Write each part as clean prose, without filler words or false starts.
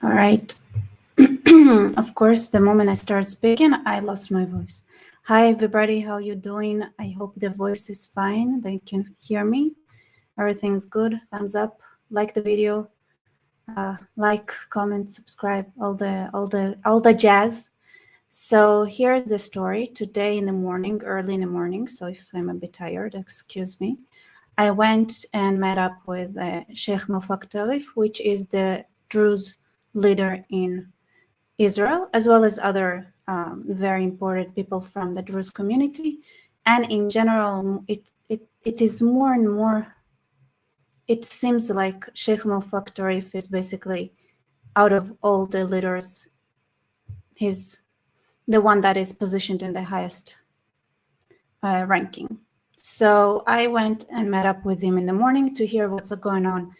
All right. Of course, the moment I start speaking, I lost my voice. Hi, everybody. How you doing? I hope the voice is fine. That you can hear me. Everything's good. Thumbs up. Like the video. Like, comment, subscribe. All the jazz. So here's the story. Today in the morning, early in the morning. So if I'm a bit tired, excuse me. I went and met up with Sheikh Mufak Tarif, which is the Druze leader in Israel, as well as other very important people from the Druze community. And in general, it is more and more, it seems like Sheikh Mufak Tarif is basically, out of all the leaders, he's the one that is positioned in the highest ranking. So I went and met up with him in the morning to hear what's going on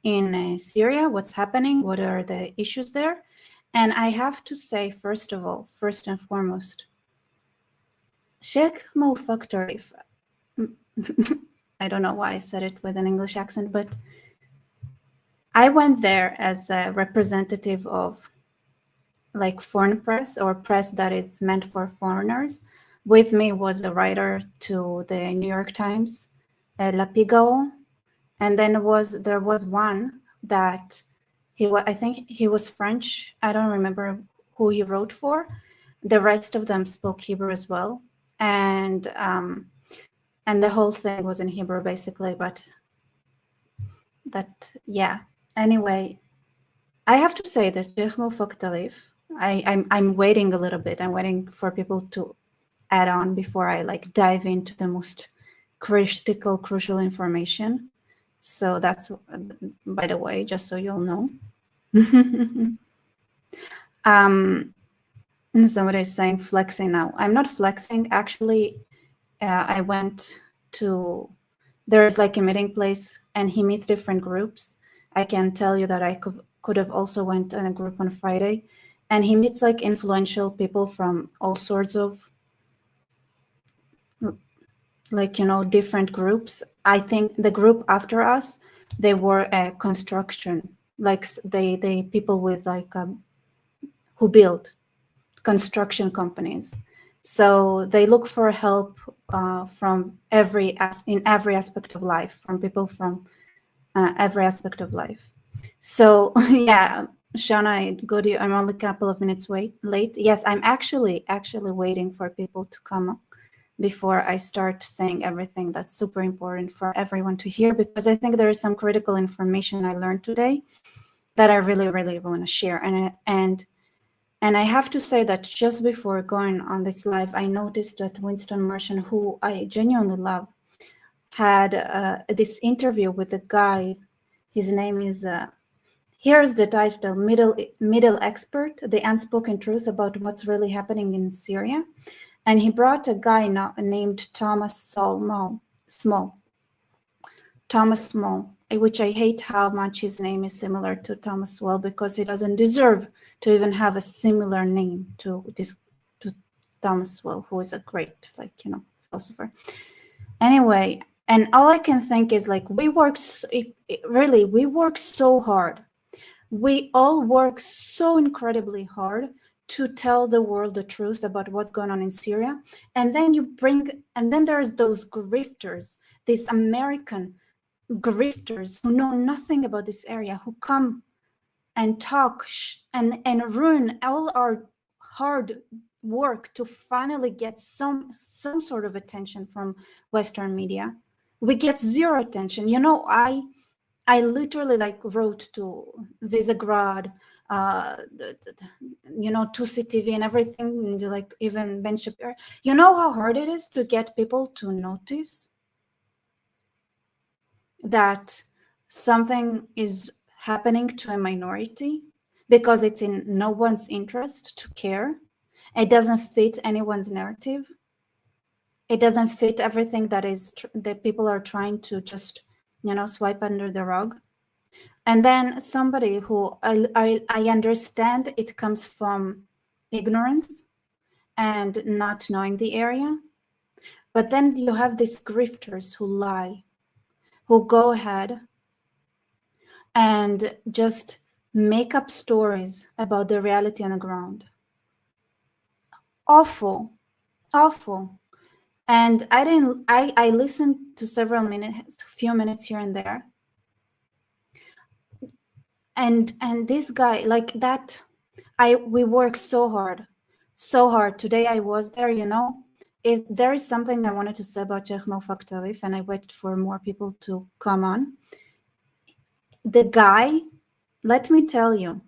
in Syria, what's happening, what are the issues there. And I have to say, first of all, first and foremost, Sheikh Mufak Tarif, I don't know why I said it with an English accent, but I went there as a representative of like foreign press or press that is meant for foreigners. With me was a writer to the New York Times, La Figaro, and then there was one that I think he was French. I don't remember who he wrote for. The rest of them spoke Hebrew as well, and the whole thing was in Hebrew basically. But that, yeah. Anyway, I have to say that Sheikh Mufak Tarif, I'm waiting a little bit. I'm waiting for people to add on before I like dive into the most crucial information. So that's, by the way, just so you'll know. And somebody is saying flexing now. I'm not flexing. Actually, I went to, there's like a meeting place and he meets different groups. I can tell you that I could have also went in a group on Friday, and he meets like influential people from all sorts of like, you know, different groups. I think the group after us, they were a construction, like they people with like who build construction companies. So they look for help from in every aspect of life, from people from every aspect of life. So yeah, Shana, good. I'm only a couple of minutes late. Yes, I'm actually waiting for people to come before I start saying everything that's super important for everyone to hear, because I think there is some critical information I learned today that I really want to share. And I have to say that just before going on this live, I noticed that Winston Martian, who I genuinely love, had this interview with a guy. His name is, here's the title, Middle Expert, the Unspoken Truth About What's Really Happening in Syria. And he brought a guy named Thomas Small, which I hate how much his name is similar to Thomas Sowell, because he doesn't deserve to even have a similar name to Thomas Sowell, who is a great, like, you know, philosopher. Anyway, and all I can think is like, we work so hard. We all work so incredibly hard to tell the world the truth about what's going on in Syria. And then there's those grifters, these American grifters who know nothing about this area, who come and talk and ruin all our hard work to finally get some sort of attention from Western media. We get zero attention. You know, I literally like wrote to Visegrad, you know, Tusi TV and everything, like even Ben Shapiro. You know how hard it is to get people to notice that something is happening to a minority, because it's in no one's interest to care. It doesn't fit anyone's narrative. It doesn't fit everything that people are trying to just, you know, swipe under the rug. And then somebody who I understand it comes from ignorance and not knowing the area. But then you have these grifters who lie, who go ahead and just make up stories about the reality on the ground. Awful, awful. And I listened to several minutes, few minutes here and there. And this guy, like that, we work so hard. Today I was there, you know. If there is something I wanted to say about Geopolitical, and I waited for more people to come on. The guy, let me tell you,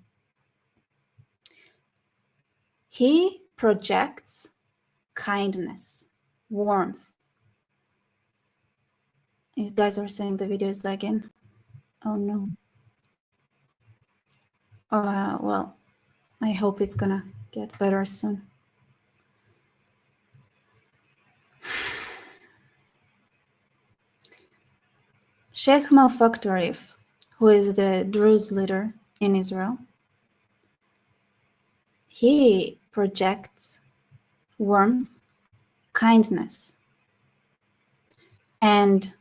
he projects kindness, warmth. You guys are saying the video is lagging. Oh no. Well, I hope it's gonna get better soon. Sheikh Mawfaq Tarif, who is the Druze leader in Israel, he projects warmth, kindness, and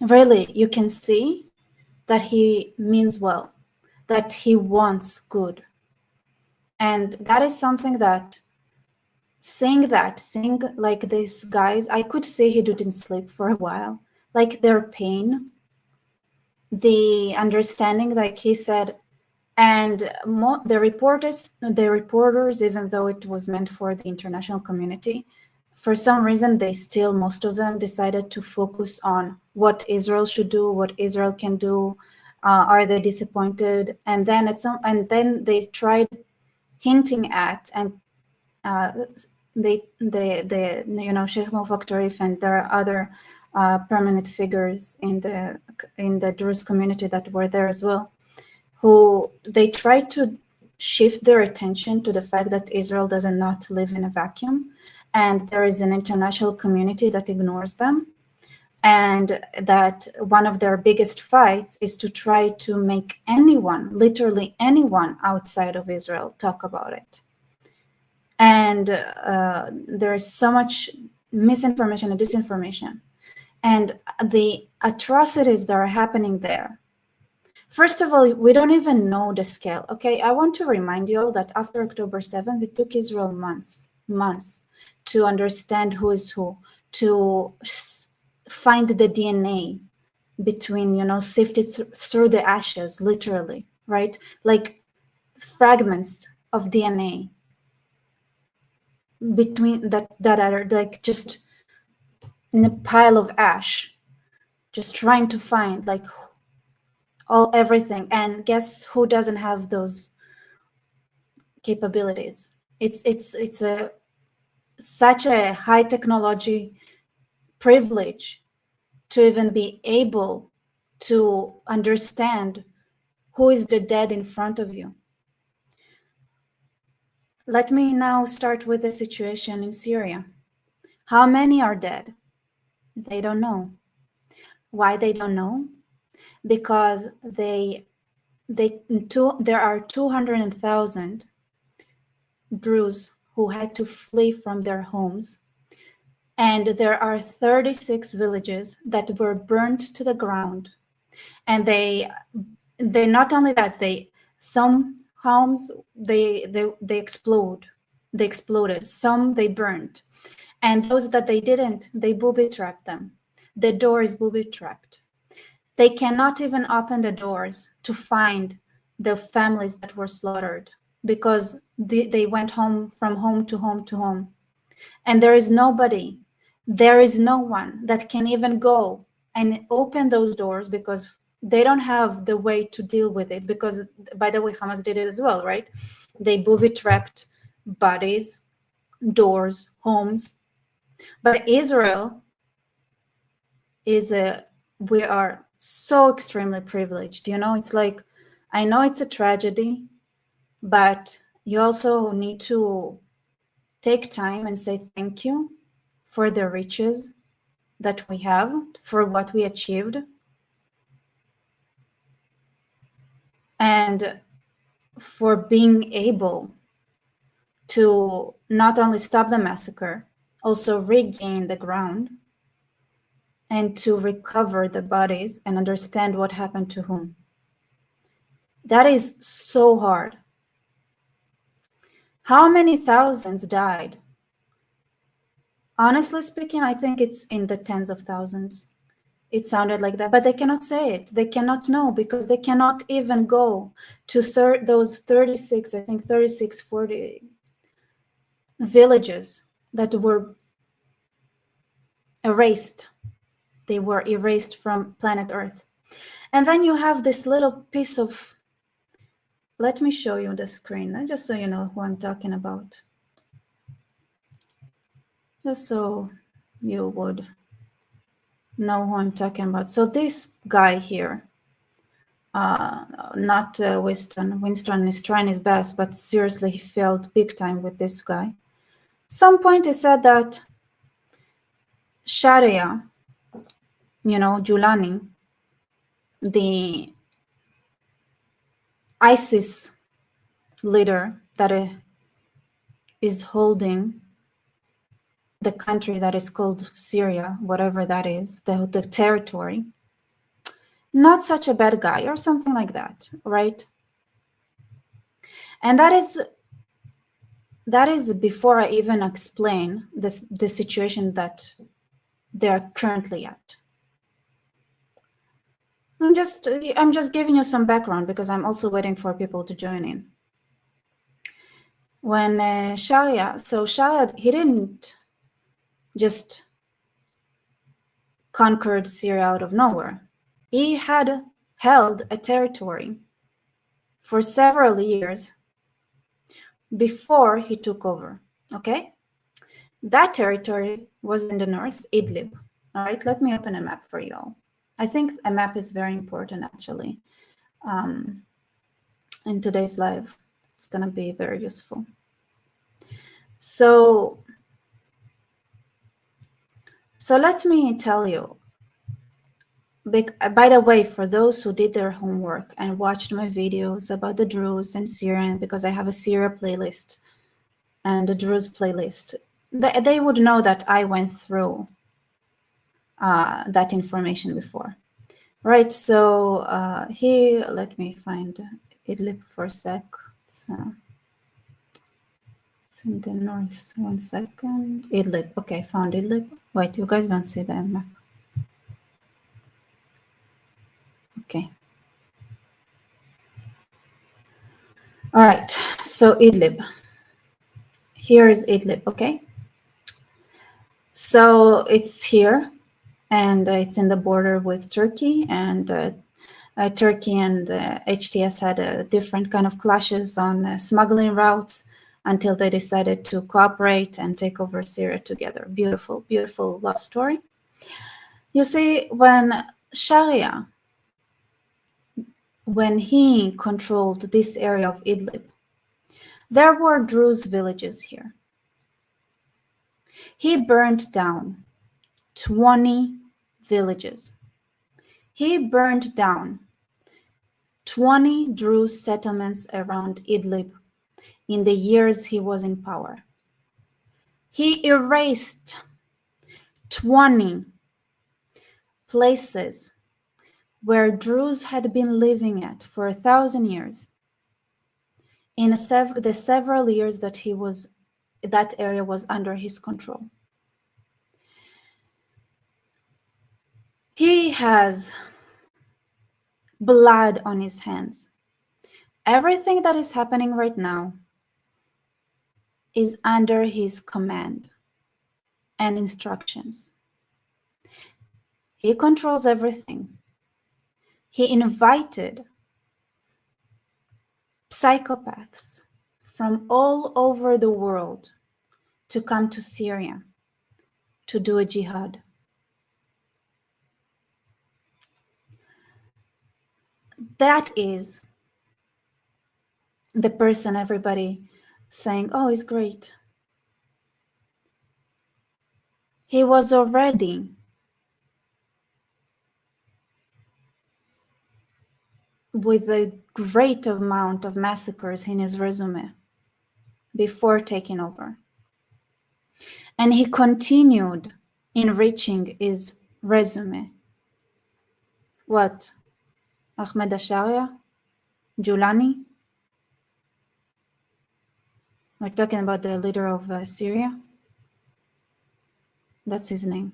really you can see that he means well, that he wants good. And that is something that saying like these guys, I could say he didn't sleep for a while, like their pain, the understanding, like he said, and the reporters, even though it was meant for the international community, for some reason they still, most of them decided to focus on what Israel should do, what Israel can do. Are they disappointed? And then they tried hinting at, and they you know, Sheikh Mawfaq Tarif, and there are other prominent figures in the Druze community that were there as well, who they tried to shift their attention to the fact that Israel does not live in a vacuum, and there is an international community that ignores them, and that one of their biggest fights is to try to make anyone, literally anyone outside of Israel, talk about it. And there is so much misinformation and disinformation, and the atrocities that are happening there. First of all, we don't even know the scale. Okay, I want to remind you all that after October 7th, it took Israel months to understand who is who, to find the DNA between, you know, sifted through the ashes, literally, right? Like fragments of DNA between that are like just in a pile of ash, just trying to find like everything. And guess who doesn't have those capabilities? It's such a high technology privilege to even be able to understand who is the dead in front of you. Let me now start with the situation in Syria. How many are dead? They don't know. Why they don't know? Because there are 200,000 Druze who had to flee from their homes, and there are 36 villages that were burned to the ground. And they not only that, some homes they exploded, some they burned, and those that they didn't, they booby trapped them. The door is booby trapped. They cannot even open the doors to find the families that were slaughtered, because they went from home to home to home. And there is no one that can even go and open those doors, because they don't have the way to deal with it. Because, by the way, Hamas did it as well, right? They booby-trapped bodies, doors, homes. But Israel we are so extremely privileged. You know, it's like, I know it's a tragedy, but you also need to take time and say thank you for the riches that we have, for what we achieved, and for being able to not only stop the massacre, also regain the ground, and to recover the bodies and understand what happened to whom. That is so hard. How many thousands died? Honestly speaking, I think it's in the tens of thousands. It sounded like that, but they cannot say it. They cannot know because they cannot even go to those 36, I think 36, 40 villages that were erased. They were erased from planet Earth. And then you have this little piece of, let me show you the screen, just so you know who I'm talking about. Just so you would know who I'm talking about. So this guy here, not Winston. Winston is trying his best, but seriously, he failed big time with this guy. Some point he said that Sharia, Julani, the ISIS leader that is holding the country that is called Syria, whatever that is, the territory, not such a bad guy or something like that, right? And that is before I even explain the situation that they're currently at. I'm just giving you some background because I'm also waiting for people to join in. When Sharia, he didn't just conquered Syria out of nowhere. He had held a territory for several years before he took over, okay? That territory was in the north, Idlib. All right, let me open a map for you all. I think a map is very important, actually. In today's live, it's going to be very useful. So let me tell you, by the way, for those who did their homework and watched my videos about the Druze and Syrian, because I have a Syria playlist and a Druze playlist, they would know that I went through that information before. Right, so here, let me find Idlib for a sec. So it's in the north, 1 second. Idlib, okay, found Idlib. Wait, you guys don't see the map. Okay. All right, so Idlib. Here is Idlib, okay? So it's here, and it's in the border with Turkey, and Turkey and HTS had different kind of clashes on smuggling routes until they decided to cooperate and take over Syria together. Beautiful, beautiful love story. You see, when Sharia, when he controlled this area of Idlib, there were Druze villages here. He burned down 20 villages. He burned down 20 Druze settlements around Idlib in the years he was in power. He erased 20 places where Druze had been living at for 1,000 years in the several years that that area was under his control. He has blood on his hands. Everything that is happening right now is under his command and instructions. He controls everything. He invited psychopaths from all over the world to come to Syria to do a jihad. That is the person everybody saying, oh, he's great. He was already with a great amount of massacres in his resume before taking over. And he continued enriching his resume. What? Ahmed Sharia? Julani. We're talking about the leader of Syria. That's his name.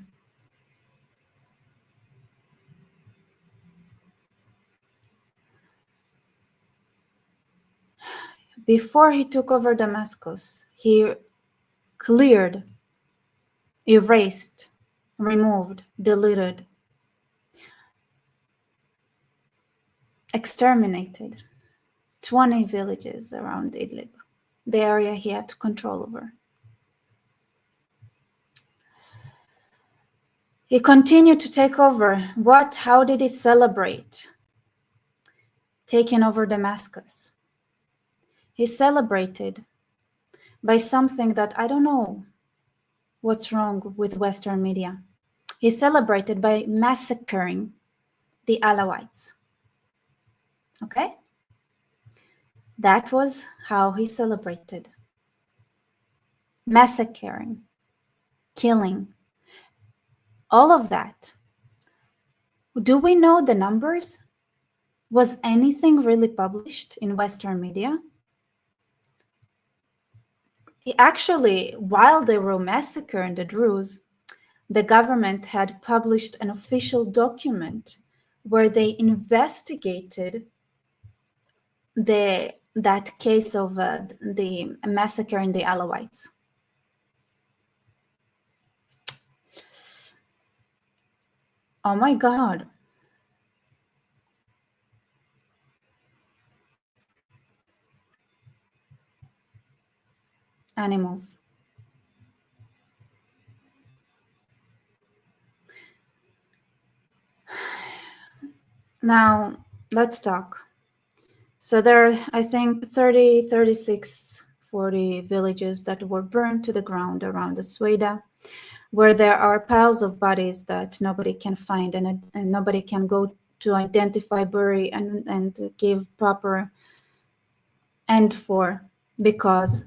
Before he took over Damascus, he cleared, erased, removed, deleted, exterminated 20 villages around Idlib, the area he had control over. He continued to take over. How did he celebrate taking over Damascus? He celebrated by something that I don't know what's wrong with Western media. He celebrated by massacring the Alawites. Okay? That was how he celebrated. Massacring, killing, all of that. Do we know the numbers? Was anything really published in Western media? Actually, while they were massacring the Druze, the government had published an official document where they investigated that case of the massacre in the Alawites. Oh my God. Animals. Now, let's talk. So there are, I think, 30, 36, 40 villages that were burned to the ground around the Sweda, where there are piles of bodies that nobody can find and nobody can go to identify, bury, and give proper end for, because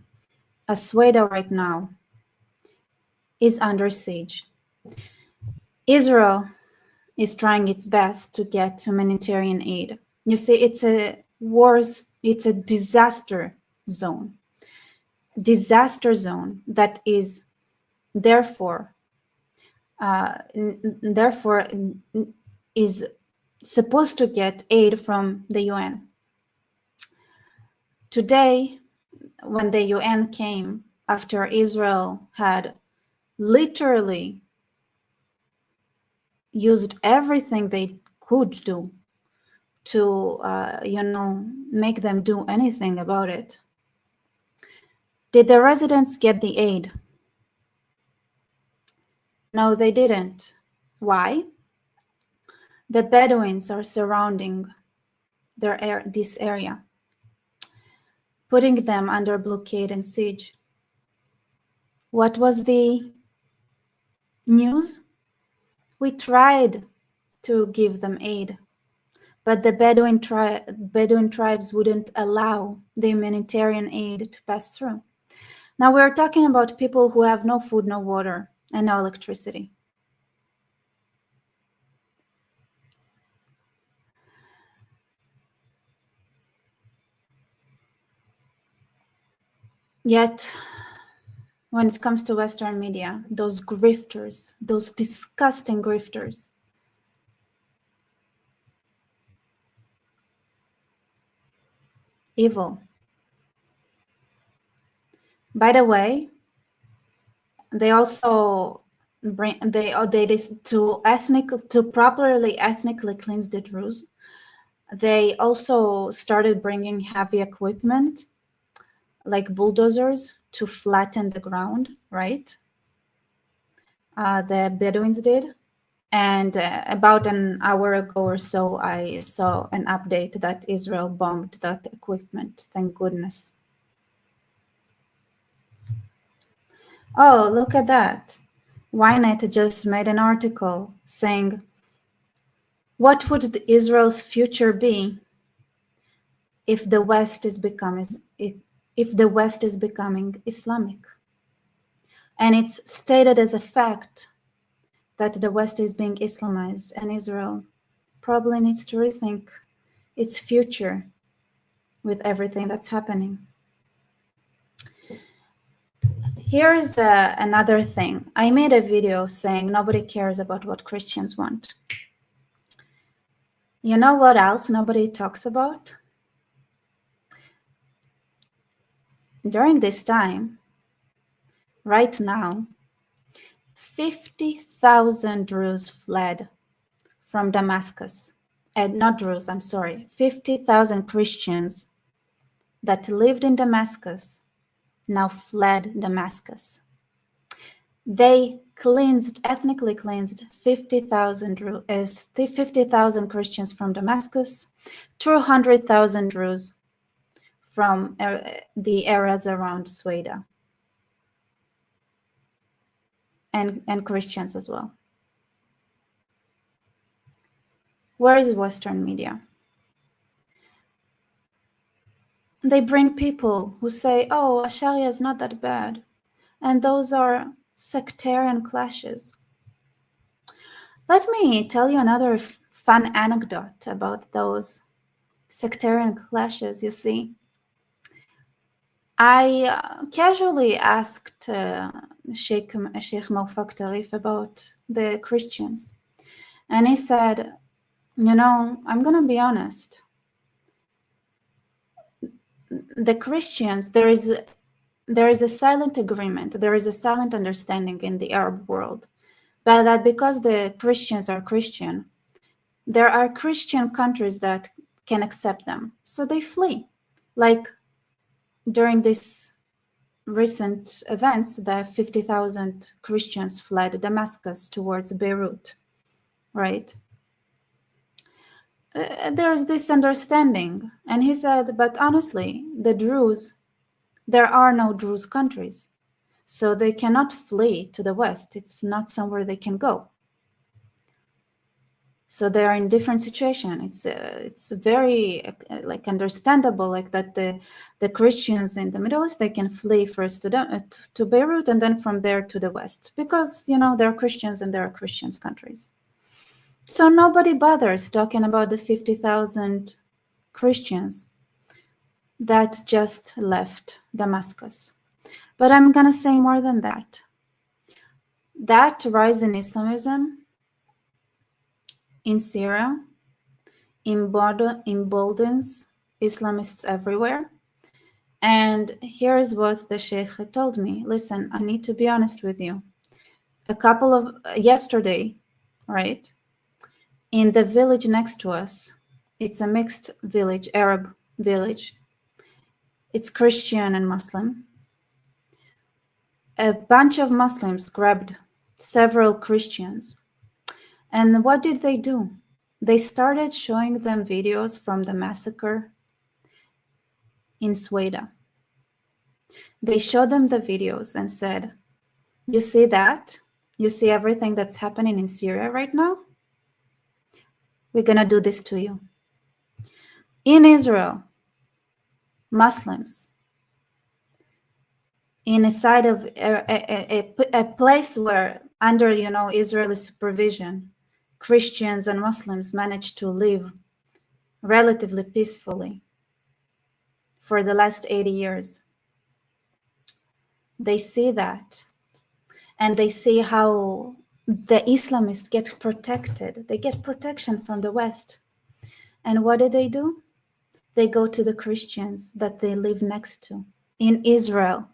Asweda right now is under siege. Israel is trying its best to get humanitarian aid. You see, it's a disaster zone. Disaster zone that is therefore is supposed to get aid from the UN. Today, when the UN came after Israel had literally used everything they could do to, make them do anything about it. Did the residents get the aid? No, they didn't. Why? The Bedouins are surrounding this area, putting them under blockade and siege. What was the news? We tried to give them aid, but the Bedouin tribes wouldn't allow the humanitarian aid to pass through. Now we're talking about people who have no food, no water, and no electricity. Yet, when it comes to Western media, those grifters, those disgusting grifters, evil. By the way, they also bring to properly ethnically cleanse the Druze. They also started bringing heavy equipment like bulldozers to flatten the ground, right? The Bedouins did. And about an hour ago or so, I saw an update that Israel bombed that equipment. Thank goodness. Oh, look at that. Ynet just made an article saying, what would Israel's future be if the West is becoming Islamic? And it's stated as a fact that the West is being Islamized, and Israel probably needs to rethink its future with everything that's happening. Here is another thing. I made a video saying nobody cares about what Christians want. You know what else nobody talks about? During this time, right now, 50,000 Druze fled from Damascus. Not Druze, I'm sorry. 50,000 Christians that lived in Damascus now fled Damascus. They ethnically cleansed 50,000 Christians from Damascus, 200,000 Druze from the areas around Sweden, and Christians as well. Where is Western media? They bring people who say, oh, Sharia is not that bad, and those are sectarian clashes. Let me tell you another fun anecdote about those sectarian clashes. You see, I casually asked Sheikh Mawfaq Tarif about the Christians, and he said, you know, I'm going to be honest. The Christians, there is a silent agreement, there is a silent understanding in the Arab world, but that because the Christians are Christian, there are Christian countries that can accept them, so they flee. Like during these recent events, the 50,000 Christians fled Damascus towards Beirut, right? There's this understanding, and he said, but honestly, the Druze, there are no Druze countries, so they cannot flee to the West. It's not somewhere they can go. So they are in different situation. It's very like understandable, like that the Christians in the Middle East, they can flee first to Beirut and then from there to the West, because you know they're Christians and there are Christians countries. So nobody bothers talking about the 50,000 Christians that just left Damascus. But I'm gonna say more than that. That rise in Islamism in Syria emboldens Islamists everywhere. And here is what the Sheikh told me. Listen, I need to be honest with you. Yesterday, right, in the village next to us, it's a mixed village, Arab village. It's Christian and Muslim. A bunch of Muslims grabbed several Christians. And what did they do? They started showing them videos from the massacre in Sweden. They showed them the videos and said, you see that? You see everything that's happening in Syria right now? We're going to do this to you. In Israel, Muslims, in a side of a place where under, you know, Israeli supervision, Christians and Muslims managed to live relatively peacefully for the last 80 years. They see that, and they see how the Islamists get protected. They get protection from the West. And what do? They go to the Christians that they live next to in Israel,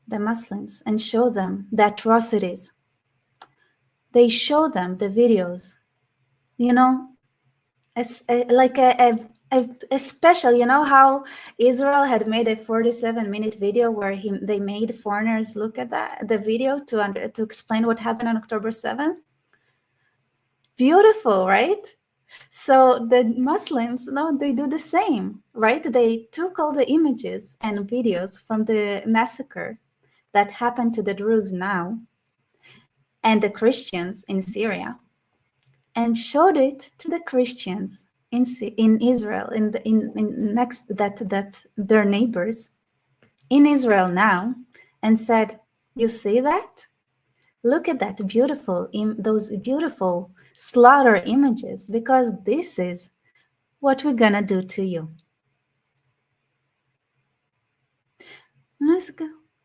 the Muslims, and show them the atrocities. They show them the videos, you know, like a special, you know how Israel had made a 47-minute video where they made foreigners look at the video to explain what happened on October 7th. Beautiful, right? So the Muslims, no, they do the same, right? They took all the images and videos from the massacre that happened to the Druze now and the Christians in Syria, and showed it to the Christians in Israel, in next that their neighbors in Israel now, and said, "You see that? Look at that those beautiful slaughter images, because this is what we're gonna do to you."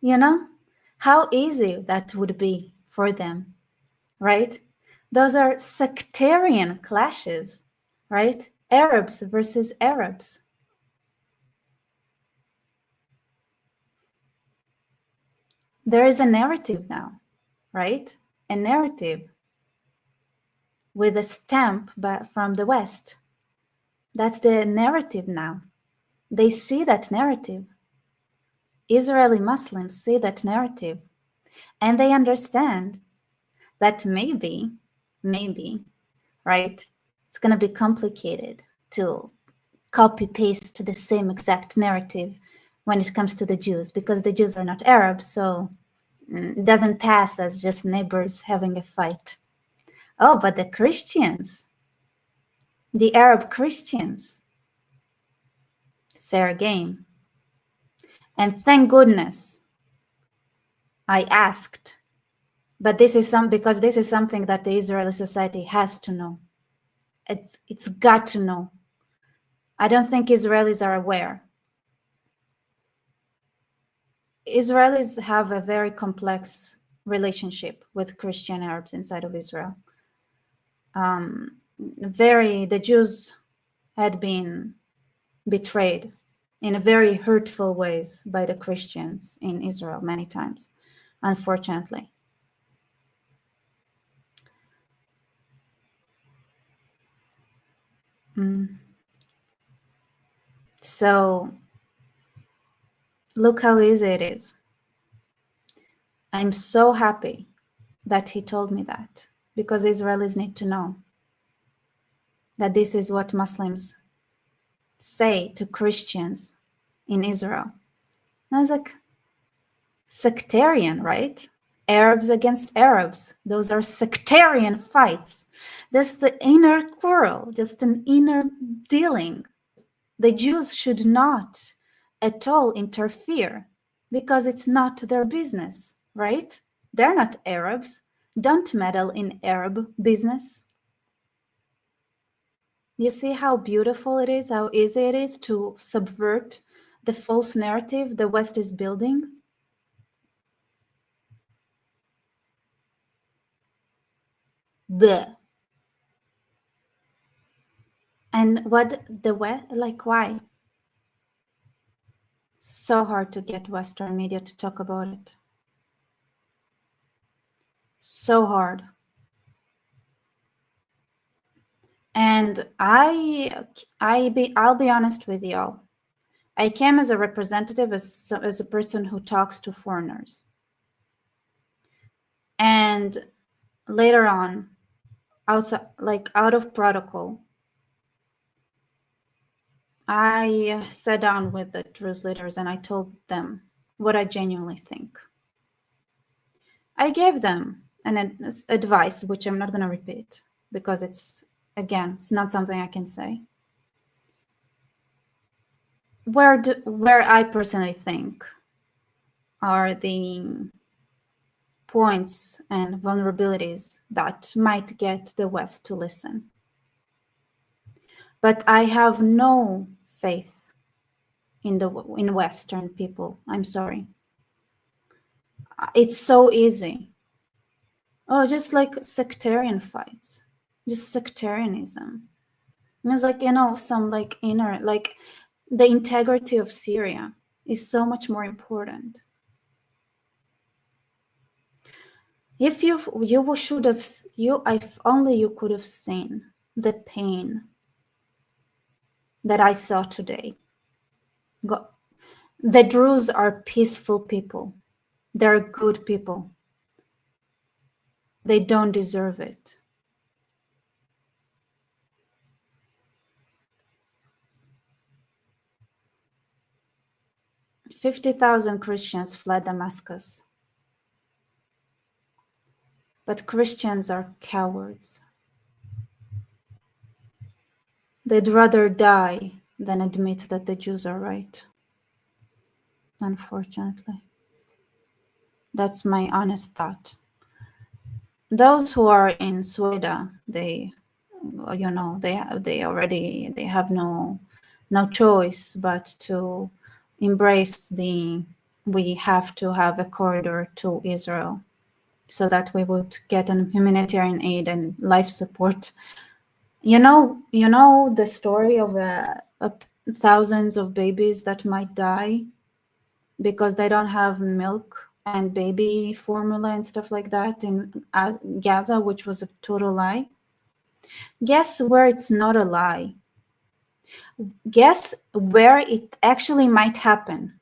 You know, how easy that would be for them, right? Those are sectarian clashes, right? Arabs versus Arabs. There is a narrative now, right? A narrative with a stamp from the West. That's the narrative now. They see that narrative. Israeli Muslims see that narrative, and they understand that maybe, right, it's going to be complicated to copy paste the same exact narrative when it comes to the Jews, because the Jews are not Arabs, so it doesn't pass as just neighbors having a fight. Oh, but the Christians, the Arab Christians, fair game. And thank goodness I asked, but this is because this is something that the Israeli society has to know. It's got to know. I don't think Israelis are aware. Israelis have a very complex relationship with Christian Arabs inside of Israel. The Jews had been betrayed in a very hurtful ways by the Christians in Israel many times, unfortunately. So look how easy it is. I'm so happy that he told me that, because Israelis need to know that this is what Muslims say to Christians in Israel. And I was like, sectarian, right? Arabs against Arabs. Those are sectarian fights. That's the inner quarrel, just an inner dealing. The Jews should not at all interfere because it's not their business, right? They're not Arabs. Don't meddle in Arab business. You see how beautiful it is, how easy it is to subvert the false narrative the West is building? Bleh. And what the West, like, why? So hard to get Western media to talk about it. So hard. And I'll be honest with y'all. I came as a representative, as a person who talks to foreigners. And later on, outside, like out of protocol, I sat down with the Druze leaders and I told them what I genuinely think. I gave them an advice, which I'm not going to repeat because it's not something I can say. Where I personally think are the points and vulnerabilities that might get the West to listen. But I have no faith in Western people. I'm sorry. It's so easy. Oh, just like sectarian fights, just sectarianism. And it's like, some like inner, like the integrity of Syria is so much more important. If if only you could have seen the pain that I saw today. The Druze are peaceful people. They're good people. They don't deserve it. "50,000 Christians fled Damascus. But Christians are cowards. They'd rather die than admit that the Jews are right. Unfortunately. That's my honest thought. Those who are in Sweden, they have no choice but to embrace the we have to have a corridor to Israel so that we would get an humanitarian aid and life support. You know the story of thousands of babies that might die because they don't have milk and baby formula and stuff like that in Gaza, which was a total lie. Guess where it's not a lie? Guess where it actually might happen?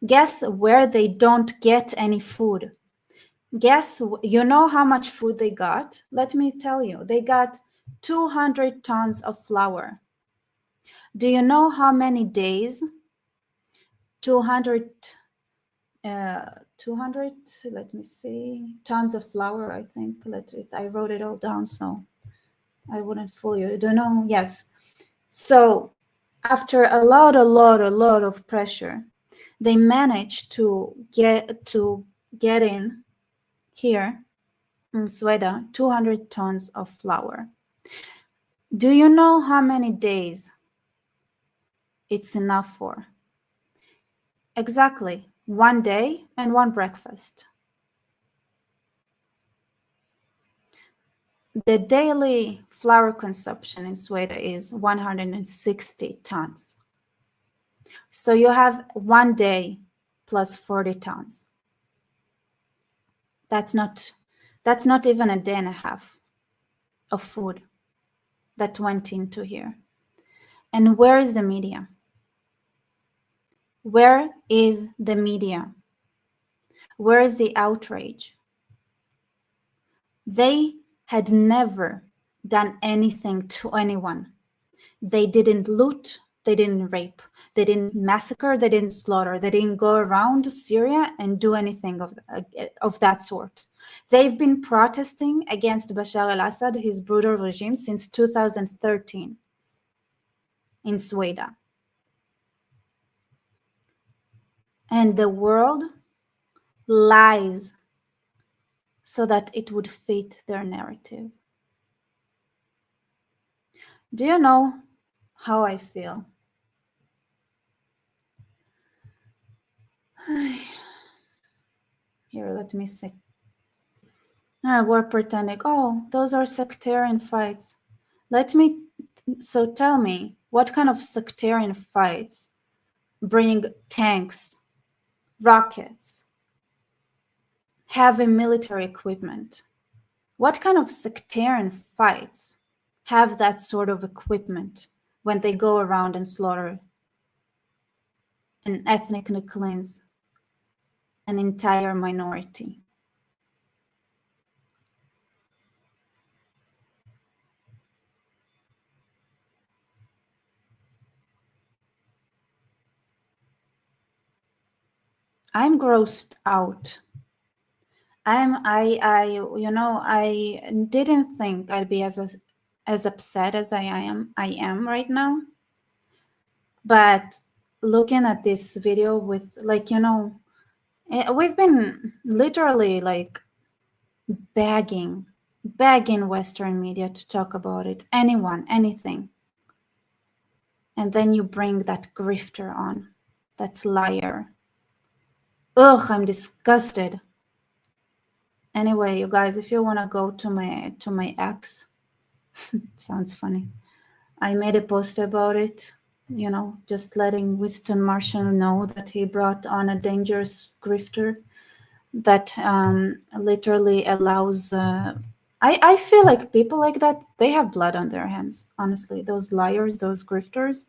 Guess where they don't get any food? Guess, you know how much food they got? Let me tell you, they got 200 tons of flour. Do you know how many days? 200, let me see, tons of flour, I think. I wrote it all down so I wouldn't fool you. I don't know, yes. So after a lot of pressure, they managed to get in here in Sweden 200 tons of flour. Do you know how many days it's enough for? Exactly 1 day and 1 breakfast. The daily flour consumption in Sweden is 160 tons. So you have 1 day plus 40 tons. That's not even a day and a half of food that went into here. And where is the media? Where is the media? Where is the outrage? They had never done anything to anyone. They didn't loot, they didn't rape, they didn't massacre, they didn't slaughter, they didn't go around Syria and do anything of that sort. They've been protesting against Bashar al-Assad, his brutal regime, since 2013 in Sweden. And the world lies so that it would fit their narrative. Do you know how I feel? Here, let me see. We're pretending, oh, those are sectarian fights. So tell me, what kind of sectarian fights bring tanks, rockets, heavy military equipment? What kind of sectarian fights have that sort of equipment when they go around and slaughter and ethnically cleanse an entire minority? I'm grossed out. I didn't think I'd be as upset as I am right now. But looking at this video with, we've been literally begging Western media to talk about it, anyone, anything. And then you bring that grifter on, that liar. Ugh, I'm disgusted. Anyway, you guys, if you want to go to my ex, it sounds funny. I made a post about it, just letting Winston Marshall know that he brought on a dangerous grifter that literally allows. I feel like people like that, they have blood on their hands. Honestly, those liars, those grifters,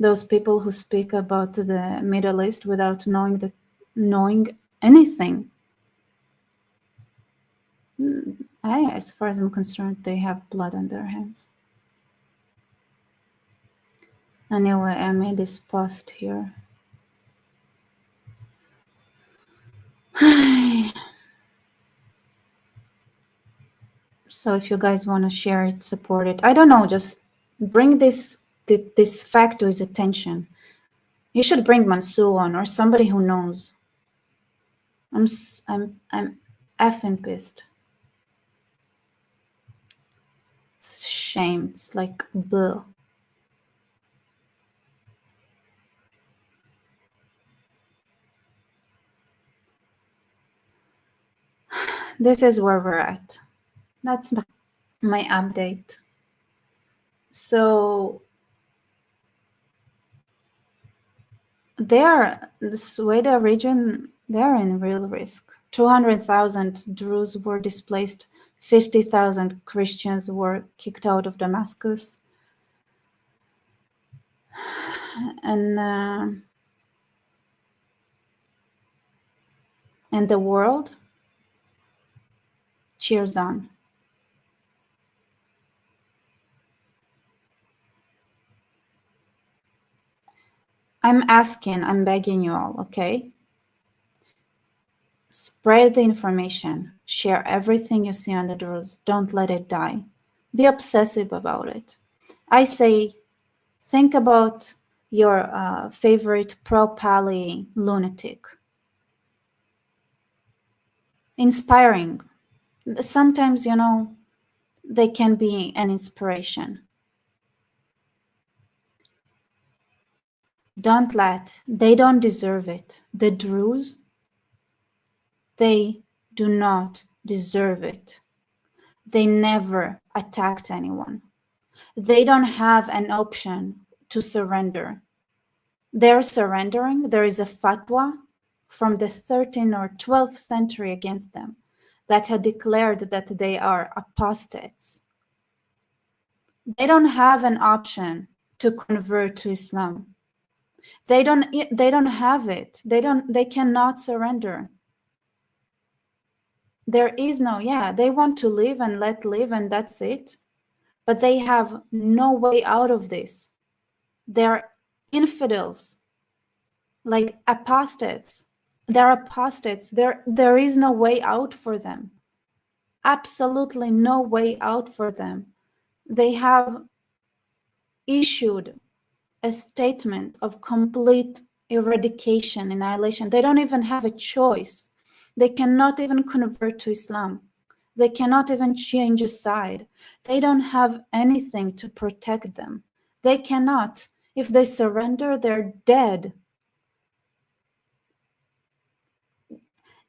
those people who speak about the Middle East without knowing anything. As far as I'm concerned, they have blood on their hands. Anyway, I made this post here. So if you guys want to share it, support it, I don't know, just bring this fact to his attention. You should bring Mansour on, or somebody who knows. I'm effing pissed. It's a shame. It's like bleh. this is where we're at. That's my update. So the Sweden region, they're in real risk. 200,000 Druze were displaced. 50,000 Christians were kicked out of Damascus. And the world cheers on. I'm begging you all, okay? Spread the information. Share everything you see on the Druze. Don't let it die. Be obsessive about it. I say, think about your favorite pro-Pali lunatic. Inspiring. Sometimes, they can be an inspiration. They don't deserve it. The Druze, they do not deserve it. They never attacked anyone. They don't have an option to surrender. They're surrendering. There is a fatwa from the 13th or 12th century against them that had declared that they are apostates. They don't have an option to convert to Islam. They don't have it. They cannot surrender. There is no, they want to live and let live, and that's it. But they have no way out of this. They're infidels, like apostates. They're apostates. There is no way out for them. Absolutely no way out for them. They have issued a statement of complete eradication, annihilation. They don't even have a choice. They cannot even convert to Islam. They cannot even change a side. They don't have anything to protect them. They cannot. If they surrender, they're dead.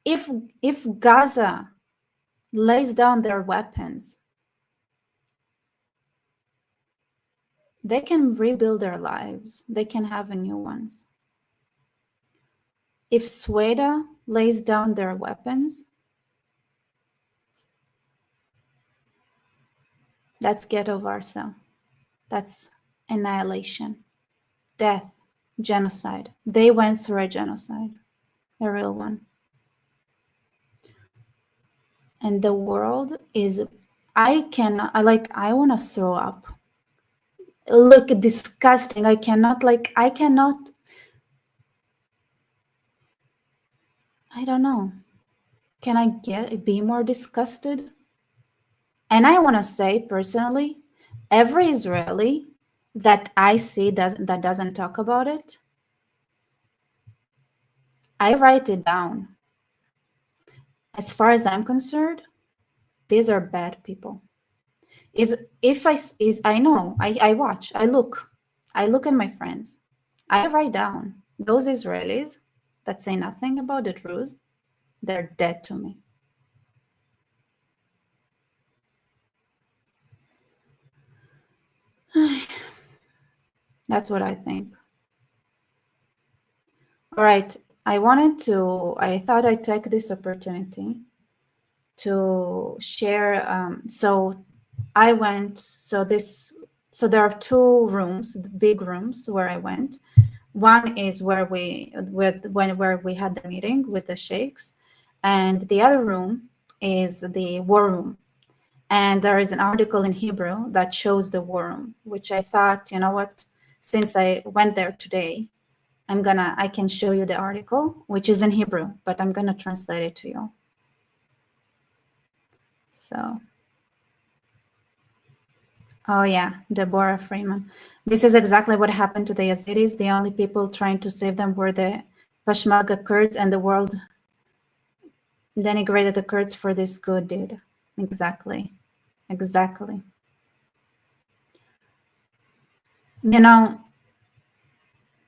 If Gaza lays down their weapons, they can rebuild their lives. They can have new ones. If Sweden lays down their weapons, that's ghetto Varsa. That's annihilation, death, genocide. They went through a genocide, a real one. And the world is, I want to throw up. Look, disgusting. I cannot, I don't know. Can I be more disgusted? And I want to say personally, every Israeli that I see that doesn't talk about it, I write it down. As far as I'm concerned, these are bad people. I know, I watch, I look at my friends. I write down those Israelis that say nothing about the Druze, they're dead to me. That's what I think. All right, I thought I'd take this opportunity to share. So there are two rooms, big rooms where I went. One is where we had the meeting with the sheikhs, and the other room is the war room. And there is an article in Hebrew that shows the war room, which I thought, you know what, since I went there today, I can show you the article, which is in Hebrew, but I'm gonna translate it to you. So, oh yeah, Deborah Freeman. This is exactly what happened to the Yazidis. The only people trying to save them were the Peshmerga Kurds, and the world denigrated the Kurds for this good deed. Exactly.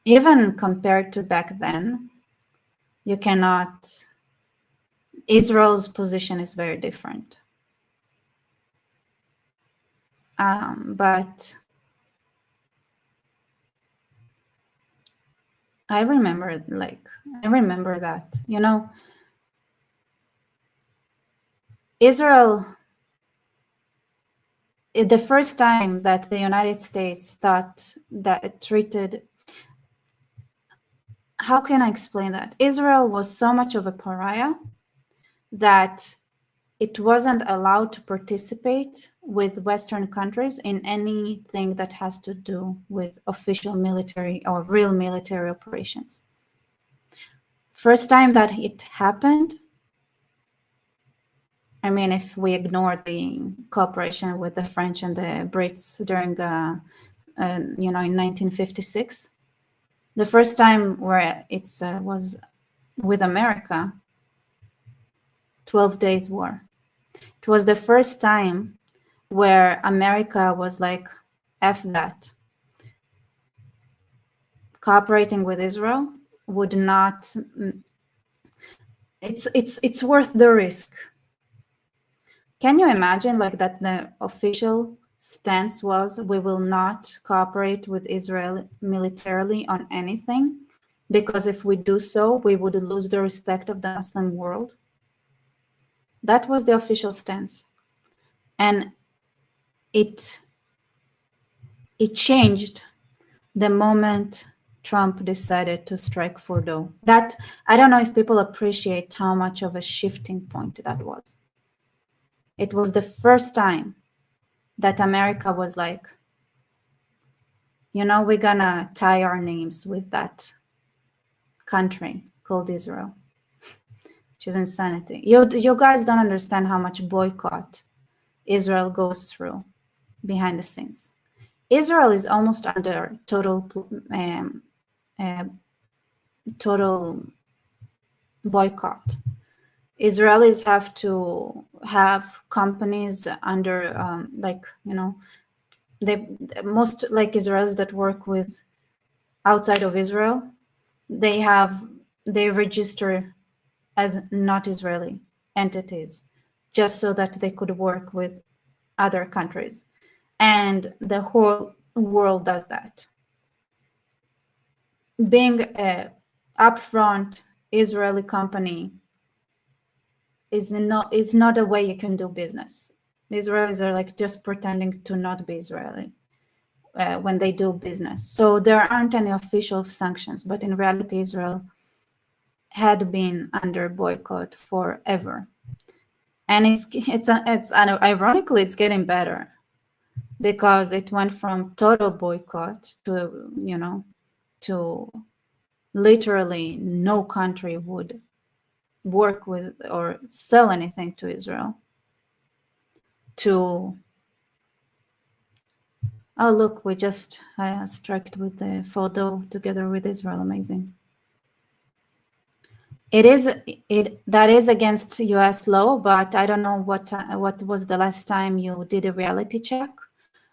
Even compared to back then, you cannot Israel's position is very different. But I remember that, Israel, the first time that the United States thought that it treated, how can I explain that? Israel was so much of a pariah that it wasn't allowed to participate with Western countries in anything that has to do with official military or real military operations. First time that it happened, I mean, if we ignore the cooperation with the French and the Brits during, in 1956, the first time where it was with America, 12 Days War. It was the first time where America was like, F that. Cooperating with Israel would not, it's worth the risk. Can you imagine like that the official stance was, we will not cooperate with Israel militarily on anything, because if we do so, we would lose the respect of the Muslim world? That was the official stance. And it changed the moment Trump decided to strike Fordo. That, I don't know if people appreciate how much of a shifting point that was. It was the first time that America was like, we're gonna tie our names with that country called Israel, which is insanity. You guys don't understand how much boycott Israel goes through behind the scenes. Israel is almost under total boycott. Israelis have to have companies under, most like Israelis that work with outside of Israel, they register as not Israeli entities, just so that they could work with other countries. And the whole world does that. Being a upfront Israeli company is not a way you can do business. The Israelis are like just pretending to not be Israeli when they do business. So there aren't any official sanctions, but in reality, Israel had been under boycott forever. And it's ironically, it's getting better, because it went from total boycott to, to literally no country would work with or sell anything to Israel, to, oh, look, we just struck with the photo together with Israel. Amazing. That is against US law, but I don't know what was the last time you did a reality check.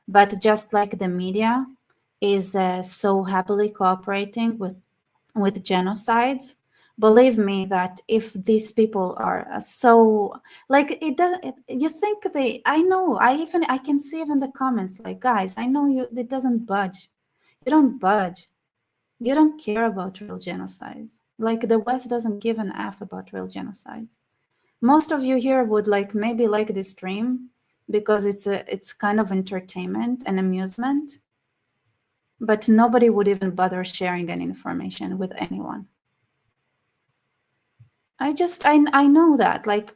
But just like the media is so happily cooperating with genocides, believe me that if these people are so like you think I can see even the comments like, guys, I know it doesn't budge. You don't budge. You don't care about real genocides. Like the West doesn't give an F about real genocides. Most of you here would maybe like this stream because it's kind of entertainment and amusement, but nobody would even bother sharing any information with anyone. I know that, like,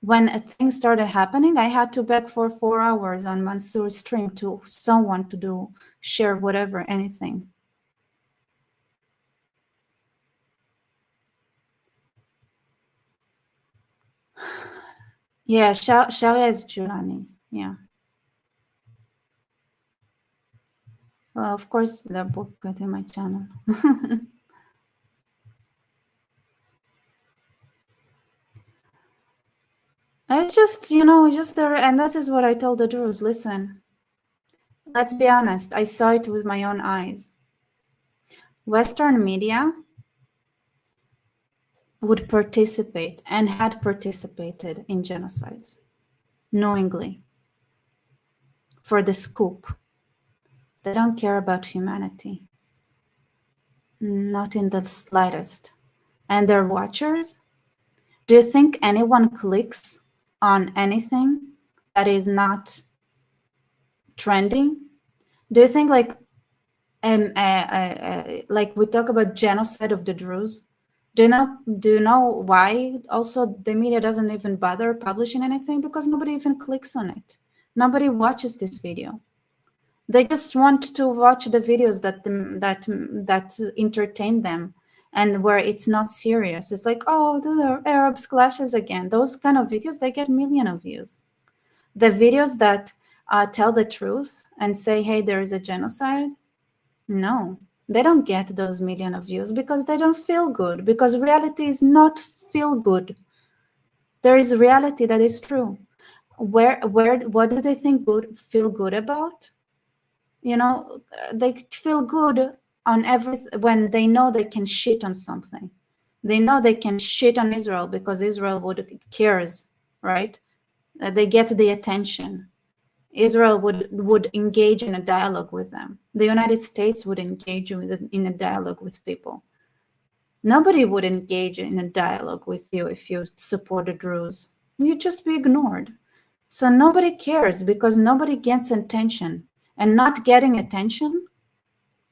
when things started happening, I had to beg for 4 hours on Mansour's stream to someone to share whatever, anything. Yeah, Sharia is Julani. Yeah. Well, of course, the book got in my channel. It's just, just there. And this is what I told the Druze. Listen, let's be honest. I saw it with my own eyes. Western media would participate and had participated in genocides knowingly for the scoop. They don't care about humanity, not in the slightest. And their watchers, do you think anyone clicks on anything that is not trending? Do you think like we talk about genocide of the Druze? Do you know why also the media doesn't even bother publishing anything? Because nobody even clicks on it. Nobody watches this video. They just want to watch the videos that entertain them and where it's not serious. It's like, oh, the Arabs clashes again. Those kind of videos, they get millions of views. The videos that tell the truth and say, hey, there is a genocide, no, they don't get those millions of views because they don't feel good, because reality is not feel good. There is reality that is true. What do they think feel good about? You know, they feel good on when they know they can shit on something. They know they can shit on Israel because Israel cares, right? They get the attention. Israel would engage in a dialogue with them. The United States would engage in a dialogue with people. Nobody would engage in a dialogue with you if you support the Druze. You'd just be ignored. So nobody cares because nobody gets attention. And not getting attention,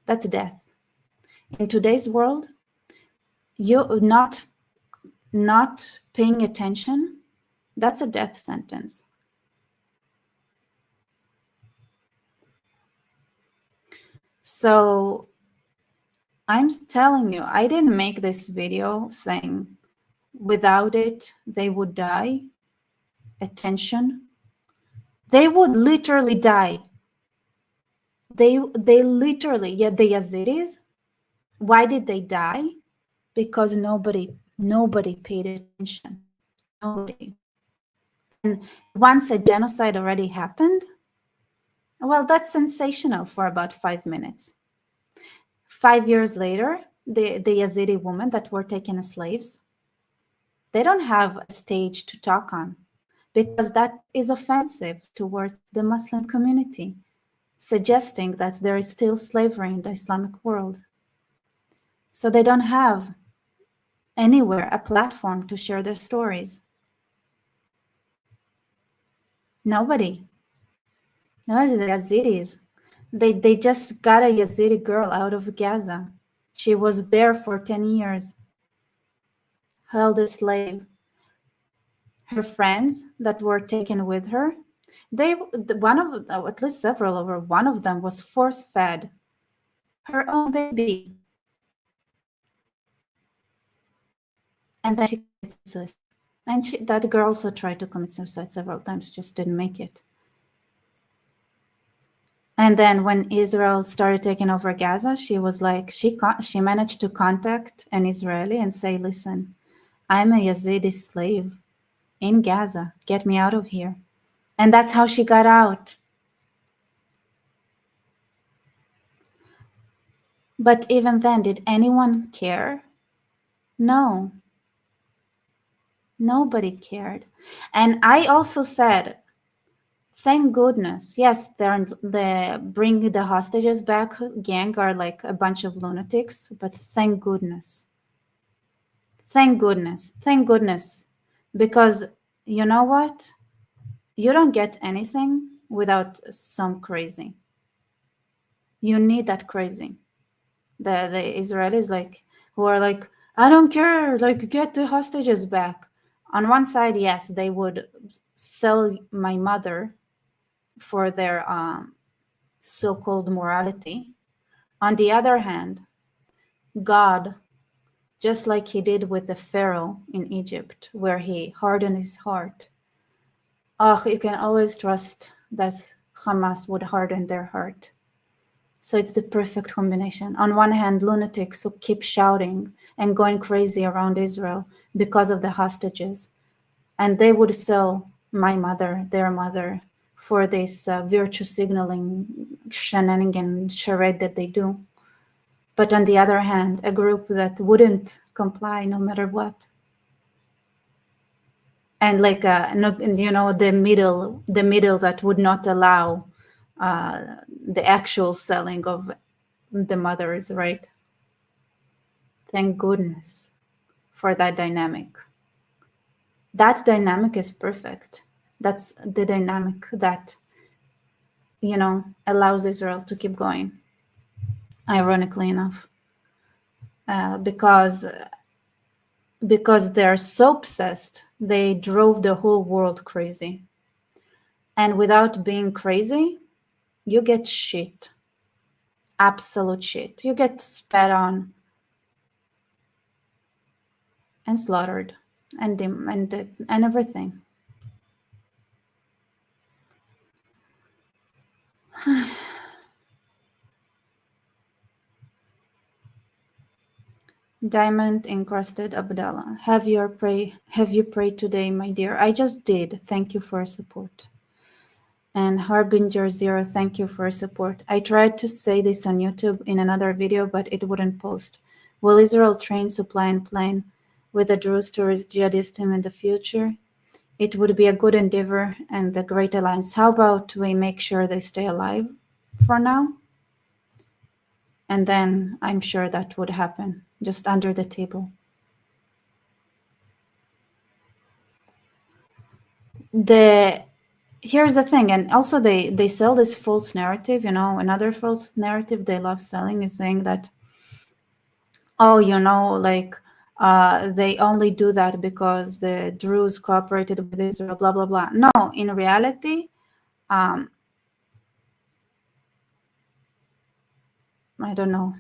that's death. In today's world, you not paying attention, that's a death sentence. So I'm telling you, I didn't make this video saying without it, they would die. Attention. They would literally die. They literally, yeah, the Yazidis, why did they die? Because nobody paid attention. Nobody. And once a genocide already happened, well, that's sensational for about 5 minutes. 5 years later, the Yazidi women that were taken as slaves, they don't have a stage to talk on because that is offensive towards the Muslim community, suggesting that there is still slavery in the Islamic world. So they don't have anywhere a platform to share their stories. Nobody. No, the Yazidis. They just got a Yazidi girl out of Gaza. She was there for 10 years, held a slave. Her friends that were taken with her, at least several of her, one of them was force-fed her own baby. And then she committed suicide. And that girl also tried to commit suicide several times, just didn't make it. And then when Israel started taking over Gaza, she was like, she managed to contact an Israeli and say, listen, I'm a Yazidi slave in Gaza. Get me out of here. And that's how she got out. But even then, did anyone care? No. Nobody cared. And I also said, thank goodness. Yes, the bring the hostages back gang are like a bunch of lunatics, but thank goodness. Thank goodness. Thank goodness. Because you know what? You don't get anything without some crazy. You need that crazy. The Israelis who are like, I don't care, get the hostages back. On one side, yes, they would sell my mother for their so-called morality. On the other hand, God, just like he did with the Pharaoh in Egypt, where he hardened his heart. You can always trust that Hamas would harden their heart. So it's the perfect combination. On one hand, lunatics who keep shouting and going crazy around Israel because of the hostages. And they would sell my mother, their mother, for this virtue signaling shenanigan charade that they do. But on the other hand, a group that wouldn't comply no matter what. and like the middle that would not allow the actual selling of the mothers, right? Thank goodness for that dynamic. That dynamic is perfect. That's the dynamic that allows Israel to keep going, ironically enough, because they're so obsessed, they drove the whole world crazy. And without being crazy, you get shit. Absolute shit. You get spat on and slaughtered and everything. Diamond encrusted Abdallah. Have you prayed today, my dear? I just did. Thank you for support. And Harbinger Zero, thank you for support. I tried to say this on YouTube in another video, but it wouldn't post. Will Israel train, supply, and plan with the Druze tourist jihadism in the future? It would be a good endeavor and a great alliance. How about we make sure they stay alive for now? And then I'm sure that would happen, just under the table. Here's the thing, and also they sell this false narrative, another false narrative they love selling is saying that, they only do that because the Druze cooperated with Israel, blah, blah, blah. No, in reality, I don't know.